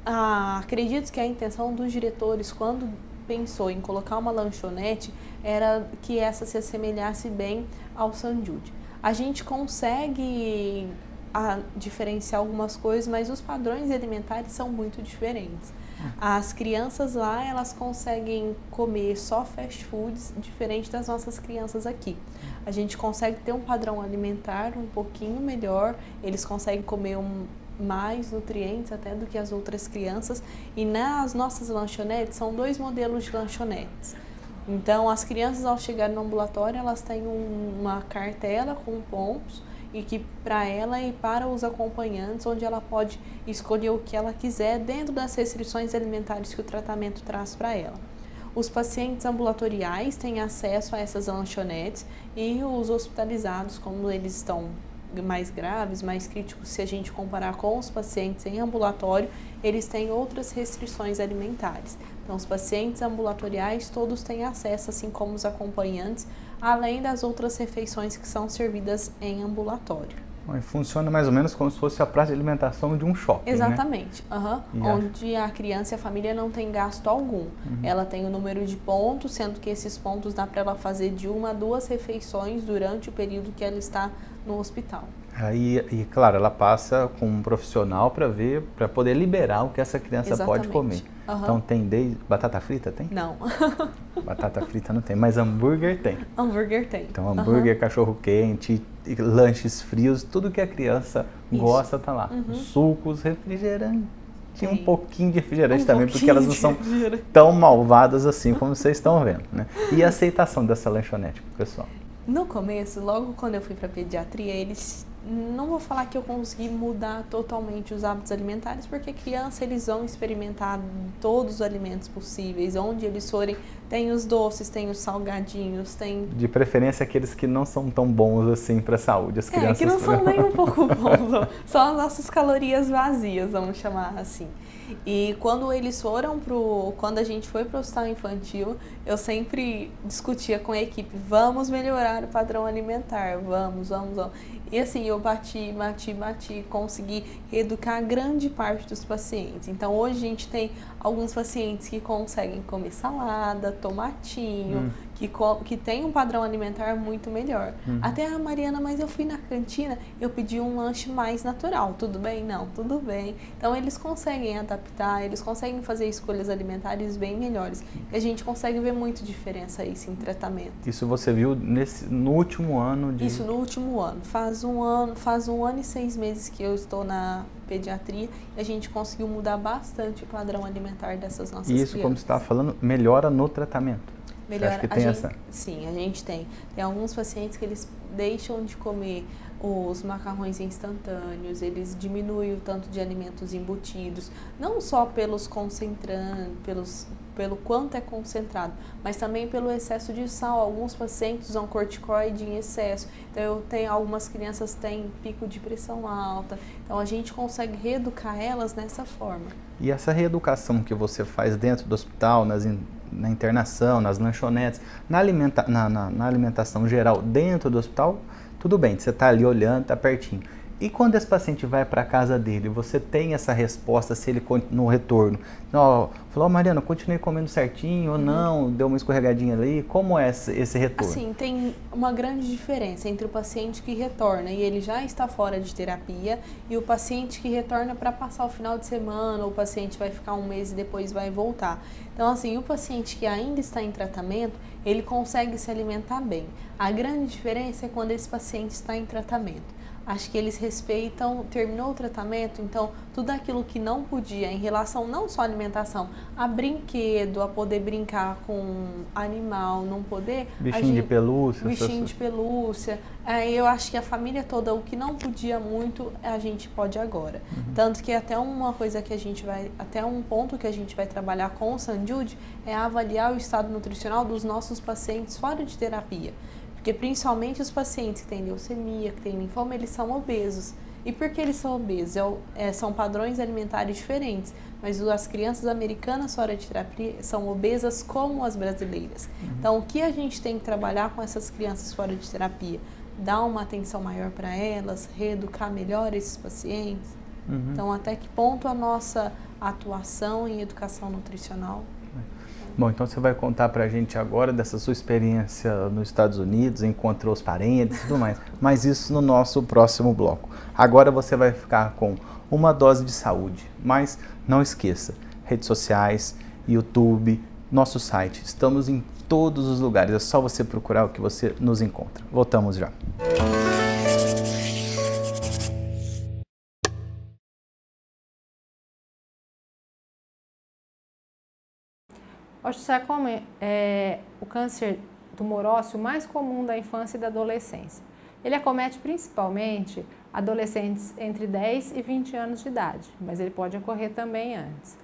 [SPEAKER 2] Acredito que a intenção dos diretores, quando pensou em colocar uma lanchonete, era que essa se assemelhasse bem ao St. Jude. A gente consegue diferenciar algumas coisas, mas os padrões alimentares são muito diferentes. As crianças lá, elas conseguem comer só fast foods, diferente das nossas crianças aqui. A gente consegue ter um padrão alimentar um pouquinho melhor, eles conseguem comer mais nutrientes até do que as outras crianças. E nas nossas lanchonetes, são 2 modelos de lanchonetes. Então, as crianças, ao chegar no ambulatório, elas têm uma cartela com pontos, e que para ela e para os acompanhantes, onde ela pode escolher o que ela quiser dentro das restrições alimentares que o tratamento traz para ela. Os pacientes ambulatoriais têm acesso a essas lanchonetes e os hospitalizados, como eles estão mais graves, mais críticos, se a gente comparar com os pacientes em ambulatório, eles têm outras restrições alimentares. Então, os pacientes ambulatoriais todos têm acesso, assim como os acompanhantes, além das outras refeições que são servidas em ambulatório.
[SPEAKER 1] Funciona mais ou menos como se fosse a praça de alimentação de um shopping,
[SPEAKER 2] exatamente, né? Onde a criança e a família não tem gasto algum. Ela tem o número de pontos, sendo que esses pontos dá para ela fazer de 1 a 2 refeições durante o período que ela está no hospital.
[SPEAKER 1] E claro, ela passa com um profissional para poder liberar o que essa criança pode comer. Então tem batata frita, tem?
[SPEAKER 2] Não.
[SPEAKER 1] Batata frita não tem, mas hambúrguer tem.
[SPEAKER 2] Hambúrguer tem.
[SPEAKER 1] Então hambúrguer, cachorro quente, lanches frios, tudo que a criança gosta tá lá. Sucos, refrigerante. Tinha um pouquinho de refrigerante também, porque elas não são tão malvadas assim como vocês estão vendo, né? E a aceitação dessa lanchonete pro pessoal?
[SPEAKER 2] No começo, logo quando eu fui para pediatria, não vou falar que eu consegui mudar totalmente os hábitos alimentares, porque criança, eles vão experimentar todos os alimentos possíveis. Onde eles forem, tem os doces, tem os salgadinhos, tem...
[SPEAKER 1] De preferência aqueles que não são tão bons assim para a saúde, as crianças...
[SPEAKER 2] que não são nem um pouco bons, só as nossas calorias vazias, vamos chamar assim. E quando a gente foi para o hospital infantil, eu sempre discutia com a equipe, vamos melhorar o padrão alimentar, vamos. E assim, eu bati, consegui reeducar grande parte dos pacientes. Então, hoje a gente tem alguns pacientes que conseguem comer salada, tomatinho, que tem um padrão alimentar muito melhor. Até a Mariana, mas eu fui na cantina, eu pedi um lanche mais natural. Tudo bem? Não, tudo bem. Então, eles conseguem adaptar, eles conseguem fazer escolhas alimentares bem melhores. E a gente consegue ver muito diferença isso em tratamento.
[SPEAKER 1] Isso você viu no último ano?
[SPEAKER 2] Isso no último ano. Faz um ano e 6 meses que eu estou na pediatria e a gente conseguiu mudar bastante o padrão alimentar dessas nossas crianças.
[SPEAKER 1] E isso, como você estava falando, melhora no tratamento?
[SPEAKER 2] Melhora,
[SPEAKER 1] acha que tem essa?
[SPEAKER 2] Sim, a gente tem. Tem alguns pacientes que eles deixam de comer os macarrões instantâneos, eles diminuem o tanto de alimentos embutidos, não só pelos concentrantes, pelo quanto é concentrado, mas também pelo excesso de sal. Alguns pacientes usam corticoide em excesso, então algumas crianças têm pico de pressão alta, então a gente consegue reeducar elas nessa forma.
[SPEAKER 1] E essa reeducação que você faz dentro do hospital, na internação, nas lanchonetes, na alimentação geral dentro do hospital, tudo bem, você está ali olhando, está pertinho. E quando esse paciente vai para a casa dele, você tem essa resposta, se ele no retorno, falou, Mariana, continue comendo certinho ou não, deu uma escorregadinha ali, como é esse retorno?
[SPEAKER 2] Assim, tem uma grande diferença entre o paciente que retorna e ele já está fora de terapia e o paciente que retorna para passar o final de semana, ou o paciente vai ficar 1 mês e depois vai voltar. Então, assim, o paciente que ainda está em tratamento, ele consegue se alimentar bem. A grande diferença é quando esse paciente está em tratamento. acho que eles respeitam, terminou o tratamento, então tudo aquilo que não podia em relação não só à alimentação, a brinquedo, a poder brincar com animal, não poder...
[SPEAKER 1] Bichinho de pelúcia.
[SPEAKER 2] Bichinho de pelúcia. Eu acho que a família toda, o que não podia muito, a gente pode agora. Tanto que até uma coisa que a gente vai, até um ponto que a gente vai trabalhar com o St. Jude é avaliar o estado nutricional dos nossos pacientes fora de terapia. Porque principalmente os pacientes que têm leucemia, que têm linfoma, eles são obesos. E por que eles são obesos? São padrões alimentares diferentes, mas as crianças americanas fora de terapia são obesas como as brasileiras. Então, o que a gente tem que trabalhar com essas crianças fora de terapia? Dar uma atenção maior para elas, reeducar melhor esses pacientes. Então, até que ponto a nossa atuação em educação nutricional?
[SPEAKER 1] Bom, então você vai contar pra gente agora dessa sua experiência nos Estados Unidos, encontrou os parentes e tudo mais, mas isso no nosso próximo bloco. Agora você vai ficar com uma dose de saúde, mas não esqueça, redes sociais, YouTube, nosso site, estamos em todos os lugares, é só você procurar o que você nos encontra. Voltamos já.
[SPEAKER 12] Osteosarcoma é o câncer tumor ósseo mais comum da infância e da adolescência. Ele acomete principalmente adolescentes entre 10 e 20 anos de idade, mas ele pode ocorrer também antes.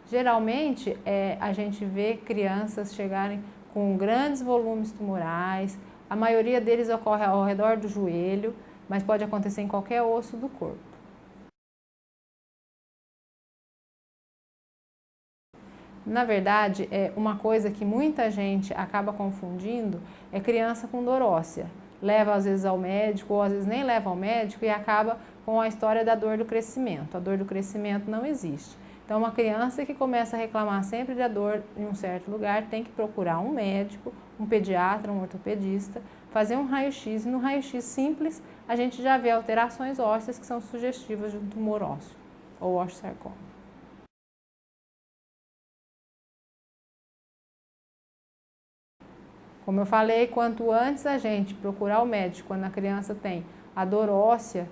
[SPEAKER 12] Geralmente, a gente vê crianças chegarem com grandes volumes tumorais, a maioria deles ocorre ao redor do joelho, mas pode acontecer em qualquer osso do corpo. Na verdade, uma coisa que muita gente acaba confundindo é criança com dor óssea. Leva às vezes ao médico ou às vezes nem leva ao médico e acaba com a história da dor do crescimento. A dor do crescimento não existe. Então, uma criança que começa a reclamar sempre da dor em um certo lugar tem que procurar um médico, um pediatra, um ortopedista, fazer um raio-x e no raio-x simples a gente já vê alterações ósseas que são sugestivas de um tumor ósseo ou osteosarcoma. Como eu falei, quanto antes a gente procurar o médico quando a criança tem a dor óssea,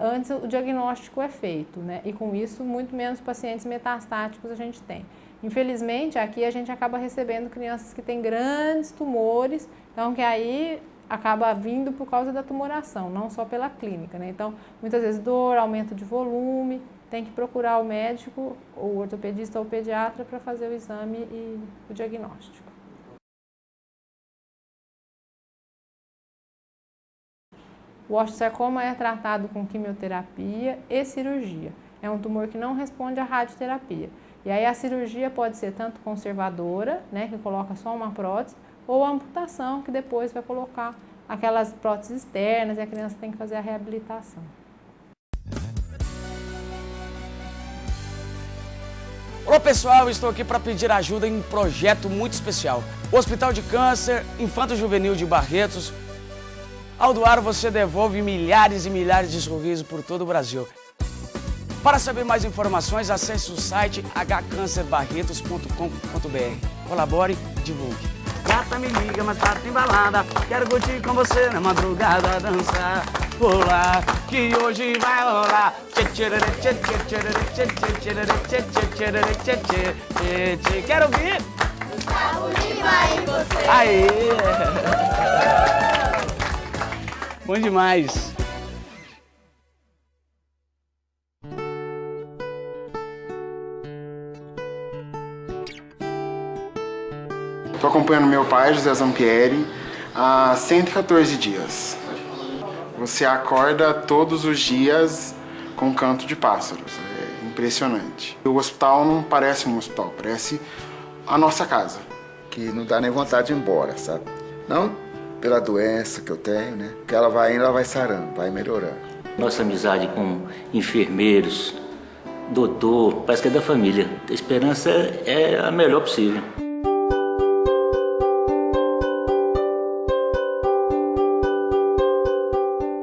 [SPEAKER 12] antes o diagnóstico é feito, né? E com isso, muito menos pacientes metastáticos a gente tem. Infelizmente, aqui a gente acaba recebendo crianças que têm grandes tumores, então que aí acaba vindo por causa da tumoração, não só pela clínica, né? Então, muitas vezes dor, aumento de volume, tem que procurar o médico, o ortopedista ou o pediatra para fazer o exame e o diagnóstico. O osteosarcoma é tratado com quimioterapia e cirurgia. É um tumor que não responde à radioterapia. E aí a cirurgia pode ser tanto conservadora, né, que coloca só uma prótese, ou a amputação, que depois vai colocar aquelas próteses externas e a criança tem que fazer a reabilitação.
[SPEAKER 13] Olá pessoal, estou aqui para pedir ajuda em um projeto muito especial. O Hospital de Câncer Infanto-Juvenil de Barretos. Ao doar, você devolve milhares e milhares de sorrisos por todo o Brasil. Para saber mais informações, acesse o site hcancerbarretos.com.br. Colabore, divulgue. Gata me liga, mas tá embalada. Quero curtir com você na madrugada, dançar, pular, que hoje vai rolar. Quero ouvir? Gustavo Lima e você. Aê! Bom demais!
[SPEAKER 14] Estou acompanhando meu pai, José Zampieri, há 114 dias. Você acorda todos os dias com um canto de pássaros, é impressionante. O hospital não parece um hospital, parece a nossa casa.
[SPEAKER 15] Que não dá nem vontade de ir embora, sabe? Não pela doença que eu tenho, né? Porque ela vai indo, ela vai sarando, vai melhorando.
[SPEAKER 16] Nossa amizade com enfermeiros, doutor, parece que é da família. A esperança é a melhor possível.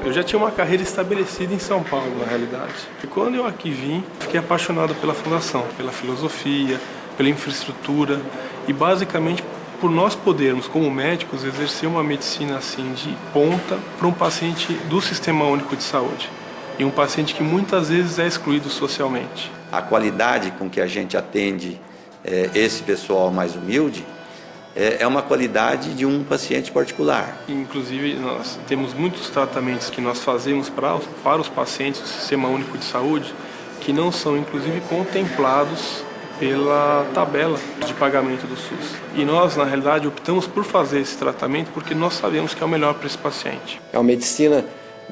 [SPEAKER 17] Eu já tinha uma carreira estabelecida em São Paulo, na realidade. E quando eu aqui vim, fiquei apaixonado pela fundação, pela filosofia, pela infraestrutura e basicamente por nós podermos, como médicos, exercer uma medicina assim de ponta para um paciente do Sistema Único de Saúde. E um paciente que muitas vezes é excluído socialmente.
[SPEAKER 18] A qualidade com que a gente atende esse pessoal mais humilde é uma qualidade de um paciente particular.
[SPEAKER 17] Inclusive, nós temos muitos tratamentos que nós fazemos para os pacientes do Sistema Único de Saúde que não são, inclusive, contemplados pela tabela de pagamento do SUS. E nós, na realidade, optamos por fazer esse tratamento porque nós sabemos que é o melhor para esse paciente.
[SPEAKER 19] É uma medicina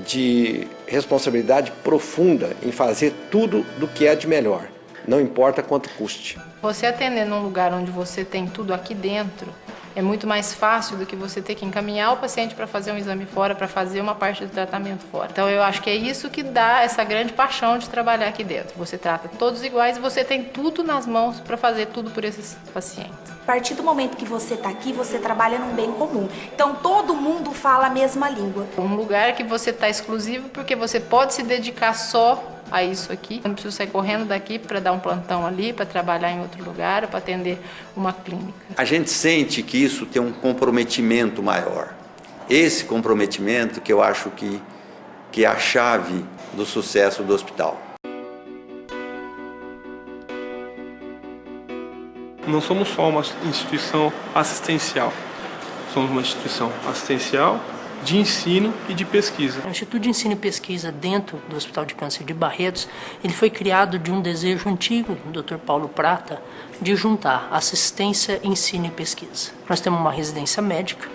[SPEAKER 19] de responsabilidade profunda em fazer tudo do que é de melhor, não importa quanto custe.
[SPEAKER 12] Você atender num lugar onde você tem tudo aqui dentro é muito mais fácil do que você ter que encaminhar o paciente para fazer um exame fora, para fazer uma parte do tratamento fora. Então eu acho que é isso que dá essa grande paixão de trabalhar aqui dentro. Você trata todos iguais e você tem tudo nas mãos para fazer tudo por esses pacientes.
[SPEAKER 20] A partir do momento que você está aqui, você trabalha num bem comum. Então todo mundo fala a mesma língua.
[SPEAKER 12] Um lugar que você está exclusivo porque você pode se dedicar só a isso aqui. Eu não preciso sair correndo daqui para dar um plantão ali, para trabalhar em outro lugar, para atender uma clínica.
[SPEAKER 18] A gente sente que isso tem um comprometimento maior. Esse comprometimento que eu acho que é a chave do sucesso do hospital.
[SPEAKER 17] Não somos só uma instituição assistencial, somos uma instituição assistencial, de ensino e de pesquisa.
[SPEAKER 21] O Instituto de Ensino e Pesquisa dentro do Hospital de Câncer de Barretos, ele foi criado de um desejo antigo do Dr. Paulo Prata de juntar assistência, ensino e pesquisa. Nós temos uma residência médica,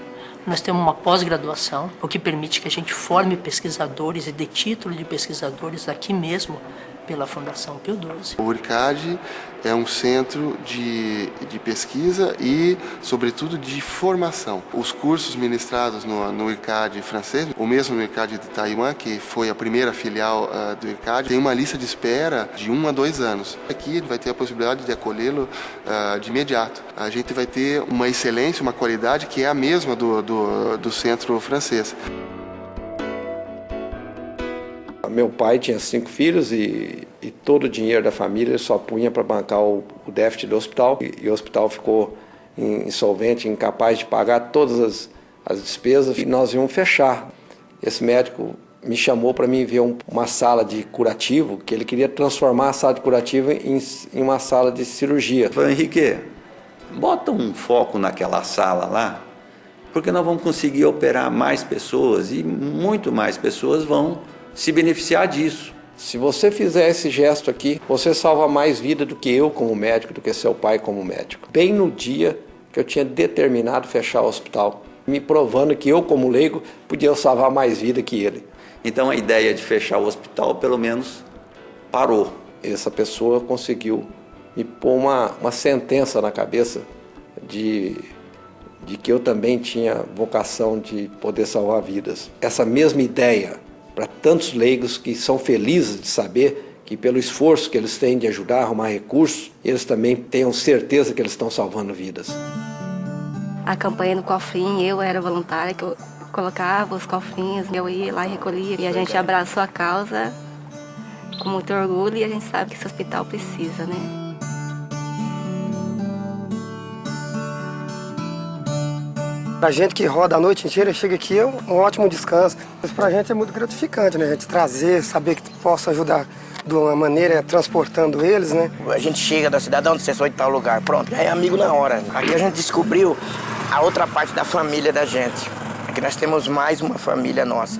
[SPEAKER 21] nós temos uma pós-graduação, o que permite que a gente forme pesquisadores e dê título de pesquisadores aqui mesmo pela Fundação Pio XII.
[SPEAKER 22] O IRCAD é um centro de pesquisa e, sobretudo, de formação. Os cursos ministrados no IRCAD francês, o mesmo no IRCAD de Taiwan, que foi a primeira filial do IRCAD, tem uma lista de espera de 1 a 2 anos. Aqui vai ter a possibilidade de acolhê-lo de imediato. A gente vai ter uma excelência, uma qualidade que é a mesma do centro francês.
[SPEAKER 19] Meu pai tinha 5 filhos e todo o dinheiro da família ele só punha para bancar o déficit do hospital. E o hospital ficou insolvente, incapaz de pagar todas as despesas e nós íamos fechar. Esse médico me chamou para mim ver uma sala de curativo, que ele queria transformar a sala de curativo em uma sala de cirurgia.
[SPEAKER 18] Eu falei, Henrique, bota um foco naquela sala lá, porque nós vamos conseguir operar mais pessoas e muito mais pessoas vão se beneficiar disso.
[SPEAKER 19] Se você fizer esse gesto aqui, você salva mais vida do que eu como médico, do que seu pai como médico. Bem no dia que eu tinha determinado fechar o hospital, me provando que eu como leigo podia salvar mais vida que ele.
[SPEAKER 18] Então a ideia de fechar o hospital pelo menos parou.
[SPEAKER 19] Essa pessoa conseguiu me pôr uma sentença na cabeça de que eu também tinha vocação de poder salvar vidas. Essa mesma ideia para tantos leigos que são felizes de saber que pelo esforço que eles têm de ajudar a arrumar recursos, eles também tenham certeza que eles estão salvando vidas.
[SPEAKER 23] A campanha do cofrinho, eu era voluntária, que eu colocava os cofrinhos, eu ia lá e recolhia. E a gente abraçou a causa com muito orgulho e a gente sabe que esse hospital precisa, né?
[SPEAKER 24] A gente que roda a noite inteira, chega aqui é um ótimo descanso. Isso pra gente é muito gratificante, né? A gente trazer, saber que possa ajudar de uma maneira transportando eles, né?
[SPEAKER 25] A gente chega da cidade, onde você foi de tal lugar, pronto, já é amigo na hora. Aqui a gente descobriu a outra parte da família da gente. Aqui nós temos mais uma família nossa.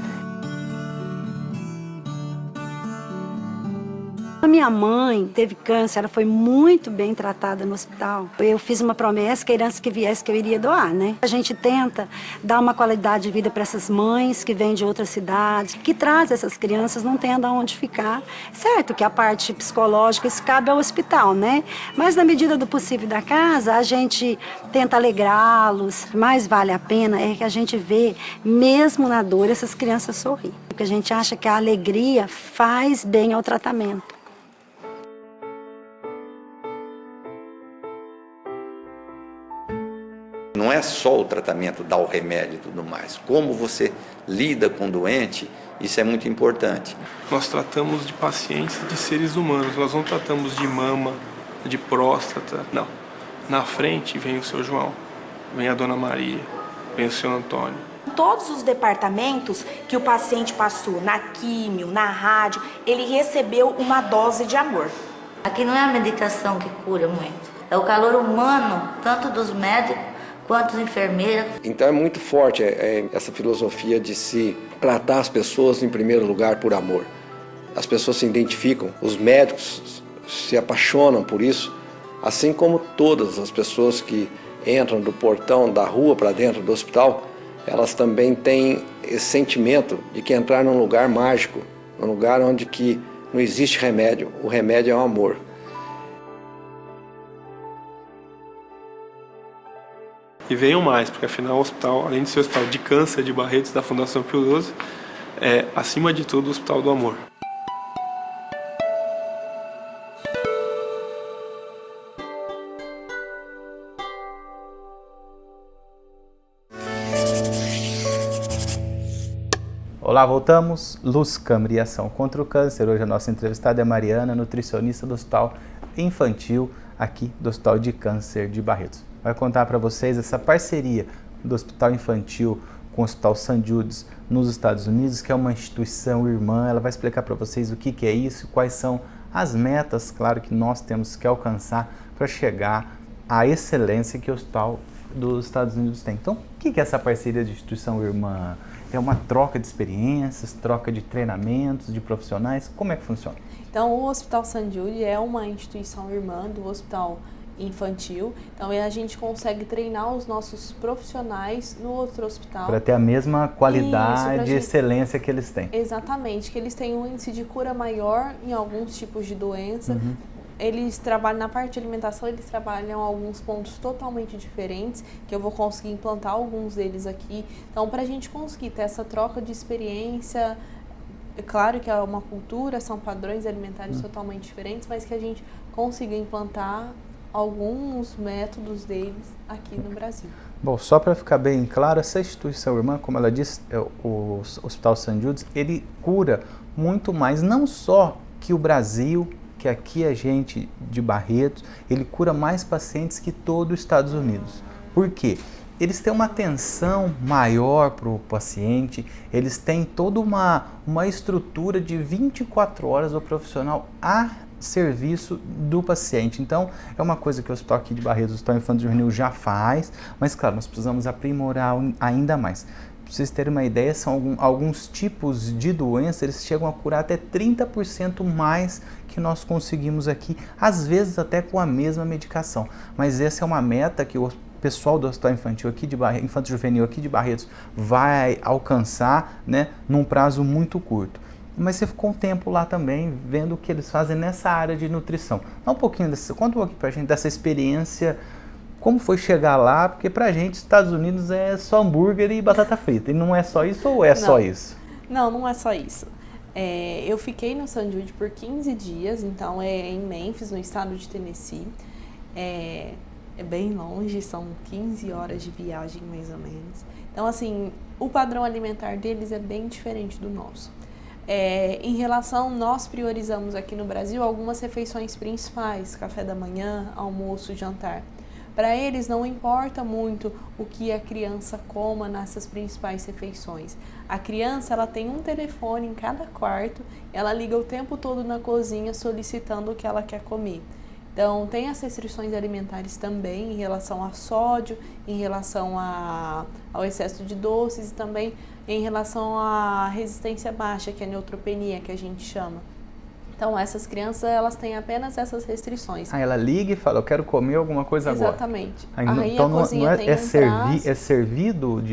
[SPEAKER 26] A minha mãe teve câncer, ela foi muito bem tratada no hospital. Eu fiz uma promessa que a herança que viesse que eu iria doar, né? A gente tenta dar uma qualidade de vida para essas mães que vêm de outras cidades, que trazem essas crianças, não tem onde ficar. Certo que a parte psicológica, isso cabe ao hospital, né? Mas na medida do possível da casa, a gente tenta alegrá-los. Mais vale a pena é que a gente vê, mesmo na dor, essas crianças sorrir. Porque a gente acha que a alegria faz bem ao tratamento.
[SPEAKER 18] Não é só o tratamento, dar o remédio e tudo mais. Como você lida com o doente, isso é muito importante.
[SPEAKER 17] Nós tratamos de pacientes de seres humanos, nós não tratamos de mama, de próstata, não. Na frente vem o seu João, vem a Dona Maria, vem o senhor Antônio.
[SPEAKER 20] Todos os departamentos que o paciente passou, na químio, na rádio, ele recebeu uma dose de amor.
[SPEAKER 3] Aqui não é a medicação que cura muito, é o calor humano, tanto dos médicos quanto dos enfermeiros.
[SPEAKER 19] Então é muito forte essa filosofia de se tratar as pessoas em primeiro lugar por amor. As pessoas se identificam, os médicos se apaixonam por isso, assim como todas as pessoas que entram do portão da rua para dentro do hospital, elas também têm esse sentimento de que entrar num lugar mágico, num lugar onde que não existe remédio, o remédio é o amor.
[SPEAKER 17] E venham mais, porque afinal o hospital, além de ser o Hospital de Câncer de Barretos da Fundação Pio XII, é, acima de tudo, o Hospital do Amor.
[SPEAKER 1] Olá, voltamos. Luz, Câmara e Ação contra o Câncer. Hoje a nossa entrevistada é Mariana, nutricionista do Hospital Infantil, aqui do Hospital de Câncer de Barretos. Vai contar para vocês essa parceria do Hospital Infantil com o Hospital St. Jude's nos Estados Unidos, que é uma instituição irmã. Ela vai explicar para vocês o que é isso, quais são as metas, claro, que nós temos que alcançar para chegar à excelência que o Hospital dos Estados Unidos tem. Então, o que é essa parceria de instituição irmã? É uma troca de experiências, troca de treinamentos, de profissionais? Como é que funciona?
[SPEAKER 2] Então, o Hospital St. Jude é uma instituição irmã do Hospital Infantil. Então, a gente consegue treinar os nossos profissionais no outro hospital.
[SPEAKER 1] Para ter a mesma qualidade e excelência que eles têm.
[SPEAKER 2] Exatamente, que eles têm um índice de cura maior em alguns tipos de doença. Eles trabalham na parte de alimentação, eles trabalham alguns pontos totalmente diferentes, que eu vou conseguir implantar alguns deles aqui. Então, para a gente conseguir ter essa troca de experiência, é claro que é uma cultura, são padrões alimentares totalmente diferentes, mas que a gente consiga implantar alguns métodos deles aqui no Brasil.
[SPEAKER 1] Bom, só para ficar bem claro, essa instituição irmã, como ela disse, o Hospital St. Jude's, ele cura muito mais, não só que o Brasil, que aqui a gente de Barretos, ele cura mais pacientes que todo os Estados Unidos. Por quê? Eles têm uma atenção maior para o paciente, eles têm toda uma estrutura de 24 horas do profissional a serviço do paciente. Então, é uma coisa que o Hospital aqui de Barretos, o Hospital Infanto Juvenil já faz, mas claro, nós precisamos aprimorar ainda mais. Para vocês terem uma ideia, são alguns tipos de doença, eles chegam a curar até 30% mais que nós conseguimos aqui, às vezes até com a mesma medicação. Mas essa é uma meta que o pessoal do Hospital Infantil aqui de Barretos, Infanto Juvenil aqui de Barretos vai alcançar, né, num prazo muito curto. Mas você ficou um tempo lá também vendo o que eles fazem nessa área de nutrição. Dá um pouquinho conta um pouquinho pra gente dessa experiência, como foi chegar lá, porque pra gente Estados Unidos é só hambúrguer e batata frita, e não é só isso ou é só isso?
[SPEAKER 2] Não, não é só isso. Eu fiquei no St. Jude por 15 dias, então é em Memphis, no estado de Tennessee. É bem longe, são 15 horas de viagem mais ou menos. Então, assim, o padrão alimentar deles é bem diferente do nosso. Em relação, nós priorizamos aqui no Brasil algumas refeições principais, café da manhã, almoço, jantar. Para eles não importa muito o que a criança coma nessas principais refeições. A criança, ela tem um telefone em cada quarto, ela liga o tempo todo na cozinha solicitando o que ela quer comer. Então, tem as restrições alimentares também em relação a sódio, em relação ao excesso de doces e também em relação à resistência baixa, que é a neutropenia, que a gente chama. Então, essas crianças, elas têm apenas essas restrições.
[SPEAKER 1] Ela liga e fala, eu quero comer alguma coisa agora.
[SPEAKER 2] Exatamente.
[SPEAKER 1] Então, não é servido,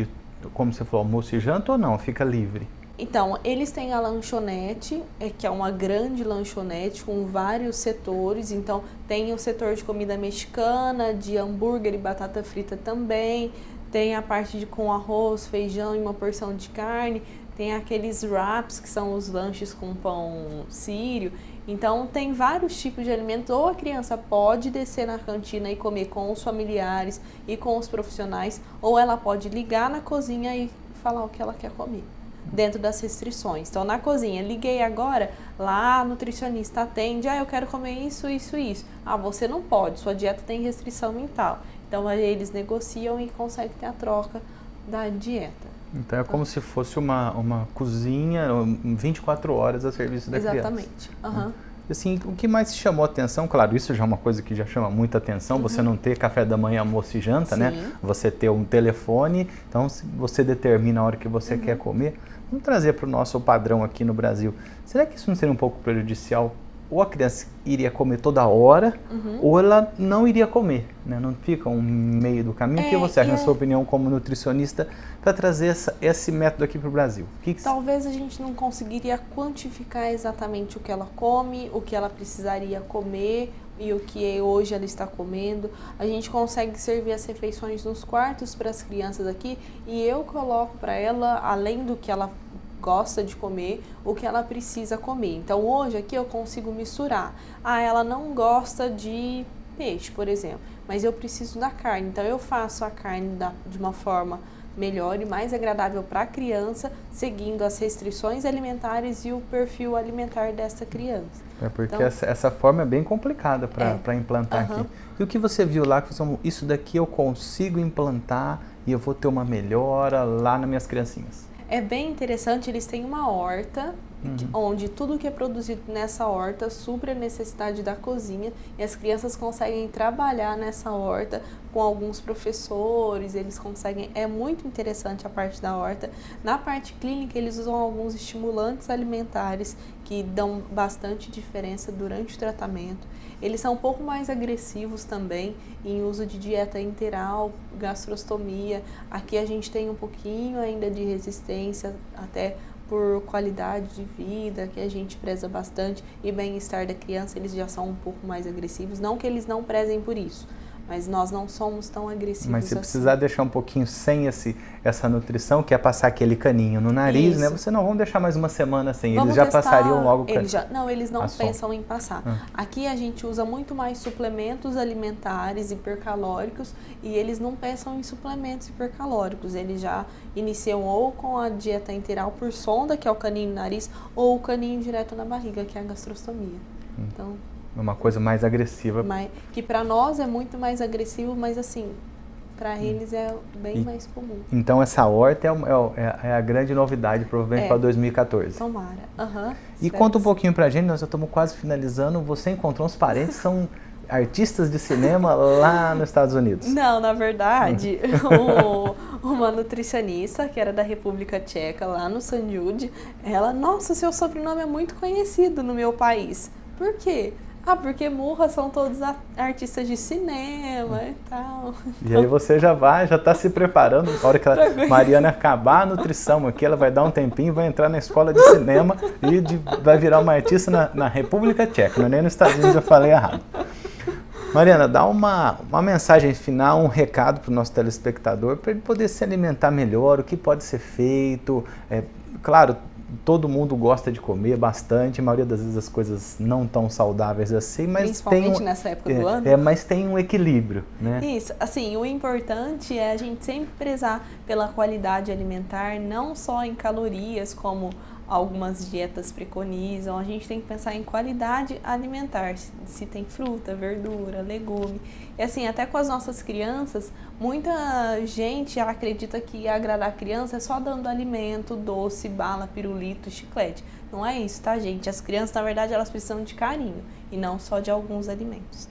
[SPEAKER 1] como você falou, almoço e janta ou não? Fica livre?
[SPEAKER 2] Então, eles têm a lanchonete, que é uma grande lanchonete com vários setores. Então, tem o setor de comida mexicana, de hambúrguer e batata frita também. Tem a parte com arroz, feijão e uma porção de carne. Tem aqueles wraps, que são os lanches com pão sírio. Então, tem vários tipos de alimentos. Ou a criança pode descer na cantina e comer com os familiares e com os profissionais, ou ela pode ligar na cozinha e falar o que ela quer comer, dentro das restrições. Então, na cozinha, liguei agora, lá a nutricionista atende, eu quero comer isso, isso, isso. Você não pode, sua dieta tem restrição mental. Então eles negociam e conseguem ter a troca da dieta.
[SPEAKER 1] Então é como se fosse uma cozinha 24 horas a serviço da criança.
[SPEAKER 2] Exatamente. Uhum.
[SPEAKER 1] Assim, o que mais chamou a atenção, claro, isso já é uma coisa que já chama muita atenção, você não ter café da manhã, almoço e janta, né? Você ter um telefone, então você determina a hora que você quer comer. Vamos trazer para o nosso padrão aqui no Brasil. Será que isso não seria um pouco prejudicial? Ou a criança iria comer toda hora, ou ela não iria comer, né? Não fica um meio do caminho. O que você acha, na sua opinião, como nutricionista, para trazer esse método aqui para o Brasil?
[SPEAKER 2] Talvez a gente não conseguiria quantificar exatamente o que ela come, o que ela precisaria comer e o que hoje ela está comendo. A gente consegue servir as refeições nos quartos para as crianças aqui e eu coloco para ela, além do que ela gosta de comer, o que ela precisa comer. Então hoje aqui eu consigo misturar. Ela não gosta de peixe, por exemplo, mas eu preciso da carne. Então eu faço a carne de uma forma melhor e mais agradável para a criança, seguindo as restrições alimentares e o perfil alimentar dessa criança.
[SPEAKER 1] É porque então, essa forma é bem complicada para implantar aqui. E o que você viu lá, que você, isso daqui eu consigo implantar e eu vou ter uma melhora lá nas minhas criancinhas?
[SPEAKER 2] É bem interessante, eles têm uma horta, onde tudo que é produzido nessa horta supre a necessidade da cozinha e as crianças conseguem trabalhar nessa horta com alguns professores, eles conseguem, é muito interessante a parte da horta. Na parte clínica, eles usam alguns estimulantes alimentares que dão bastante diferença durante o tratamento. Eles são um pouco mais agressivos também em uso de dieta enteral, gastrostomia. Aqui a gente tem um pouquinho ainda de resistência, até por qualidade de vida, que a gente preza bastante, e bem-estar da criança, eles já são um pouco mais agressivos. Não que eles não prezem por isso, mas nós não somos tão agressivos.
[SPEAKER 1] Mas se
[SPEAKER 2] assim.
[SPEAKER 1] precisar deixar um pouquinho sem essa nutrição, que é passar aquele caninho no nariz, né? Você não vão deixar mais uma semana sem, eles já passariam logo o caninho.
[SPEAKER 2] Eles não pensam em passar. Aqui a gente usa muito mais suplementos alimentares hipercalóricos e eles não pensam em suplementos hipercalóricos. Eles já iniciam ou com a dieta enteral por sonda, que é o caninho no nariz, ou o caninho direto na barriga, que é a gastrostomia. Então,
[SPEAKER 1] uma coisa mais agressiva.
[SPEAKER 2] Que para nós é muito mais agressivo, mas assim, para eles é bem mais comum.
[SPEAKER 1] Então essa horta é a grande novidade, provavelmente para 2014.
[SPEAKER 2] Tomara.
[SPEAKER 1] E conta um pouquinho pra gente, nós já estamos quase finalizando, você encontrou uns parentes que são artistas de cinema lá nos Estados Unidos.
[SPEAKER 2] Não, na verdade, uma nutricionista que era da República Tcheca, lá no San Jude, ela, nossa, seu sobrenome é muito conhecido no meu país. Por quê? Porque Murra são todos artistas de cinema e tal.
[SPEAKER 1] E aí você já está se preparando, na hora que a Mariana acabar a nutrição aqui, ela vai dar um tempinho, vai entrar na escola de cinema e vai virar uma artista na República Tcheca, não é nem nos Estados Unidos, eu falei errado. Mariana, dá uma mensagem final, um recado para o nosso telespectador, para ele poder se alimentar melhor, o que pode ser feito. Claro, todo mundo gosta de comer bastante, a maioria das vezes as coisas não tão saudáveis assim, mas
[SPEAKER 2] principalmente nessa época do ano.
[SPEAKER 1] Mas tem um equilíbrio, né?
[SPEAKER 2] Isso, assim, o importante é a gente sempre prezar pela qualidade alimentar, não só em calorias, como algumas dietas preconizam, a gente tem que pensar em qualidade alimentar, se tem fruta, verdura, legume. E assim, até com as nossas crianças, muita gente acredita que agradar a criança é só dando alimento, doce, bala, pirulito, chiclete. Não é isso, tá, gente? As crianças, na verdade, elas precisam de carinho e não só de alguns alimentos.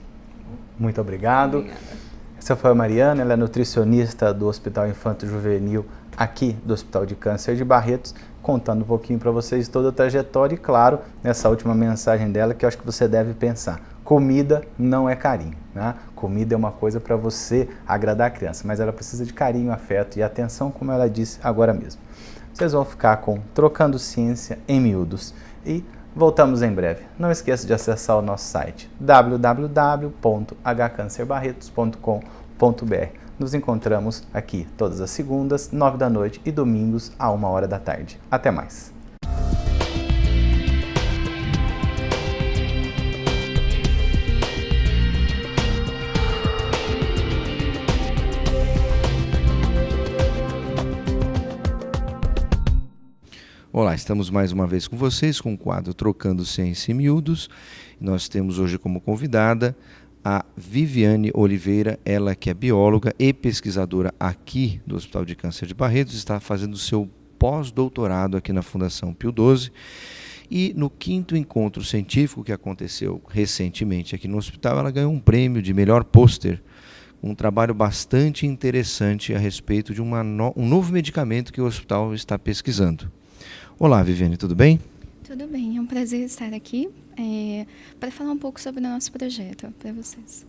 [SPEAKER 1] Muito obrigado.
[SPEAKER 2] Obrigada.
[SPEAKER 1] Essa foi a Mariana, ela é nutricionista do Hospital Infanto Juvenil aqui do Hospital de Câncer de Barretos, contando um pouquinho para vocês toda a trajetória e, claro, nessa última mensagem dela que eu acho que você deve pensar. Comida não é carinho, né? Comida é uma coisa para você agradar a criança, mas ela precisa de carinho, afeto e atenção, como ela disse agora mesmo. Vocês vão ficar com Trocando Ciência em Miúdos e voltamos em breve. Não esqueça de acessar o nosso site www.hcancerbarretos.com.br. Nos encontramos aqui todas as segundas, 9 da noite e domingos, à 1h da tarde. Até mais!
[SPEAKER 4] Olá, estamos mais uma vez com vocês com o quadro Trocando Ciência em Miúdos. Nós temos hoje como convidada a Viviane Oliveira, ela que é bióloga e pesquisadora aqui do Hospital de Câncer de Barretos, está fazendo o seu pós-doutorado aqui na Fundação Pio XII. E no 5º encontro científico que aconteceu recentemente aqui no hospital, ela ganhou um prêmio de melhor pôster, um trabalho bastante interessante a respeito de um novo medicamento que o hospital está pesquisando. Olá, Viviane, tudo bem?
[SPEAKER 5] Tudo bem, é um prazer estar aqui para falar um pouco sobre o nosso projeto para vocês.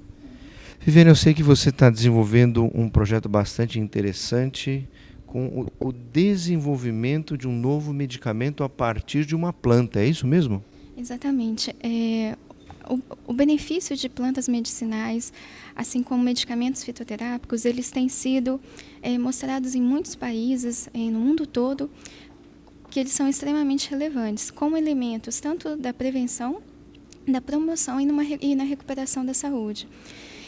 [SPEAKER 4] Viviane, eu sei que você está desenvolvendo um projeto bastante interessante com o desenvolvimento de um novo medicamento a partir de uma planta, é isso mesmo?
[SPEAKER 5] Exatamente. O benefício de plantas medicinais, assim como medicamentos fitoterápicos, eles têm sido mostrados em muitos países, no mundo todo, que eles são extremamente relevantes, como elementos tanto da prevenção, da promoção e na recuperação da saúde.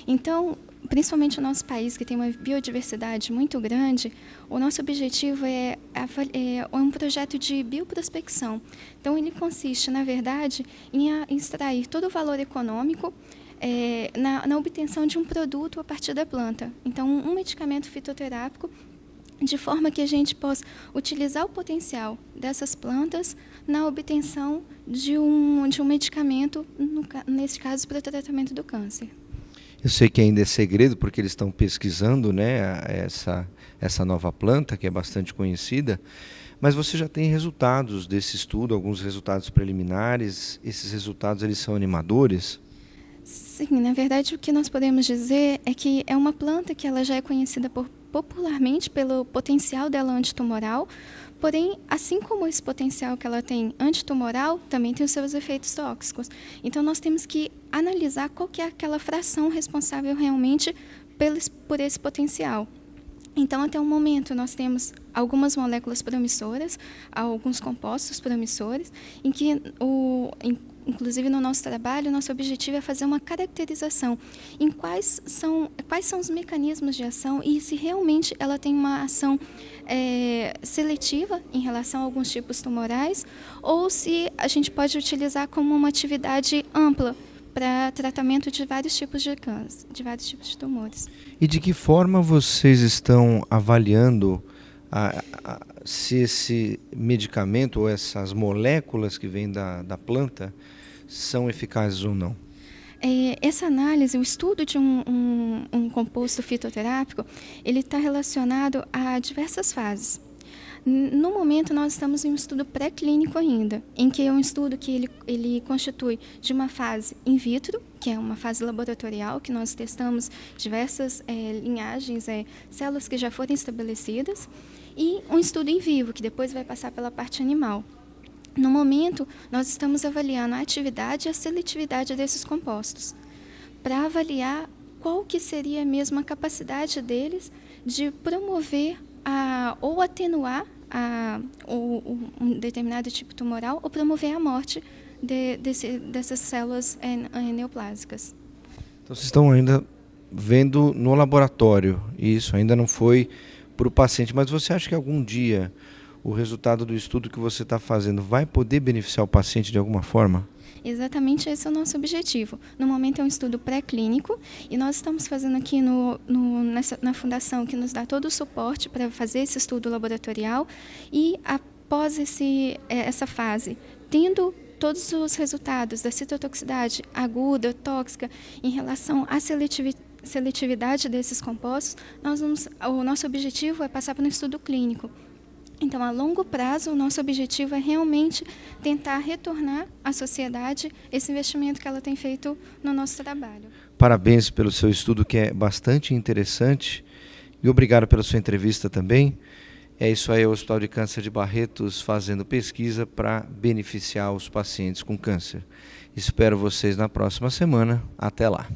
[SPEAKER 5] Então, principalmente o nosso país, que tem uma biodiversidade muito grande, o nosso objetivo é um projeto de bioprospecção. Então, ele consiste, na verdade, em extrair todo o valor econômico na obtenção de um produto a partir da planta. Então, um medicamento fitoterápico, de forma que a gente possa utilizar o potencial dessas plantas na obtenção de um medicamento, nesse caso, para o tratamento do câncer.
[SPEAKER 4] Eu sei que ainda é segredo, porque eles estão pesquisando, né, essa nova planta, que é bastante conhecida, mas você já tem resultados desse estudo, alguns resultados preliminares. Esses resultados, eles são animadores?
[SPEAKER 5] Sim, na verdade, o que nós podemos dizer é que é uma planta que ela já é conhecida popularmente pelo potencial dela antitumoral, porém, assim como esse potencial que ela tem antitumoral, também tem os seus efeitos tóxicos. Então, nós temos que analisar qual que é aquela fração responsável realmente por esse potencial. Então, até o momento, nós temos algumas moléculas promissoras, alguns compostos promissores, em que inclusive no nosso trabalho, nosso objetivo é fazer uma caracterização em quais são os mecanismos de ação e se realmente ela tem uma ação seletiva em relação a alguns tipos tumorais ou se a gente pode utilizar como uma atividade ampla para tratamento de vários tipos de câncer, de vários tipos de tumores.
[SPEAKER 4] E de que forma vocês estão avaliando se esse medicamento ou essas moléculas que vêm da planta são eficazes ou não?
[SPEAKER 5] Essa análise, o estudo de um composto fitoterápico, ele está relacionado a diversas fases. No momento, nós estamos em um estudo pré-clínico ainda, em que é um estudo que ele constitui de uma fase in vitro, que é uma fase laboratorial, que nós testamos diversas linhagens, células que já foram estabelecidas, e um estudo em vivo, que depois vai passar pela parte animal. No momento, nós estamos avaliando a atividade e a seletividade desses compostos, para avaliar qual que seria mesmo a capacidade deles de promover ou atenuar um determinado tipo tumoral ou promover a morte dessas células neoplásicas.
[SPEAKER 4] Então, vocês estão ainda vendo no laboratório, e isso ainda não foi para o paciente, mas você acha que algum dia o resultado do estudo que você está fazendo vai poder beneficiar o paciente de alguma forma?
[SPEAKER 5] Exatamente, esse é o nosso objetivo. No momento é um estudo pré-clínico e nós estamos fazendo aqui na fundação que nos dá todo o suporte para fazer esse estudo laboratorial e após essa fase, tendo todos os resultados da citotoxicidade aguda, tóxica, em relação à seletividade desses compostos, o nosso objetivo é passar para um estudo clínico. Então, a longo prazo, o nosso objetivo é realmente tentar retornar à sociedade esse investimento que ela tem feito no nosso trabalho.
[SPEAKER 4] Parabéns pelo seu estudo, que é bastante interessante, e obrigado pela sua entrevista também. É isso aí, o Hospital de Câncer de Barretos fazendo pesquisa para beneficiar os pacientes com câncer. Espero vocês na próxima semana. Até lá.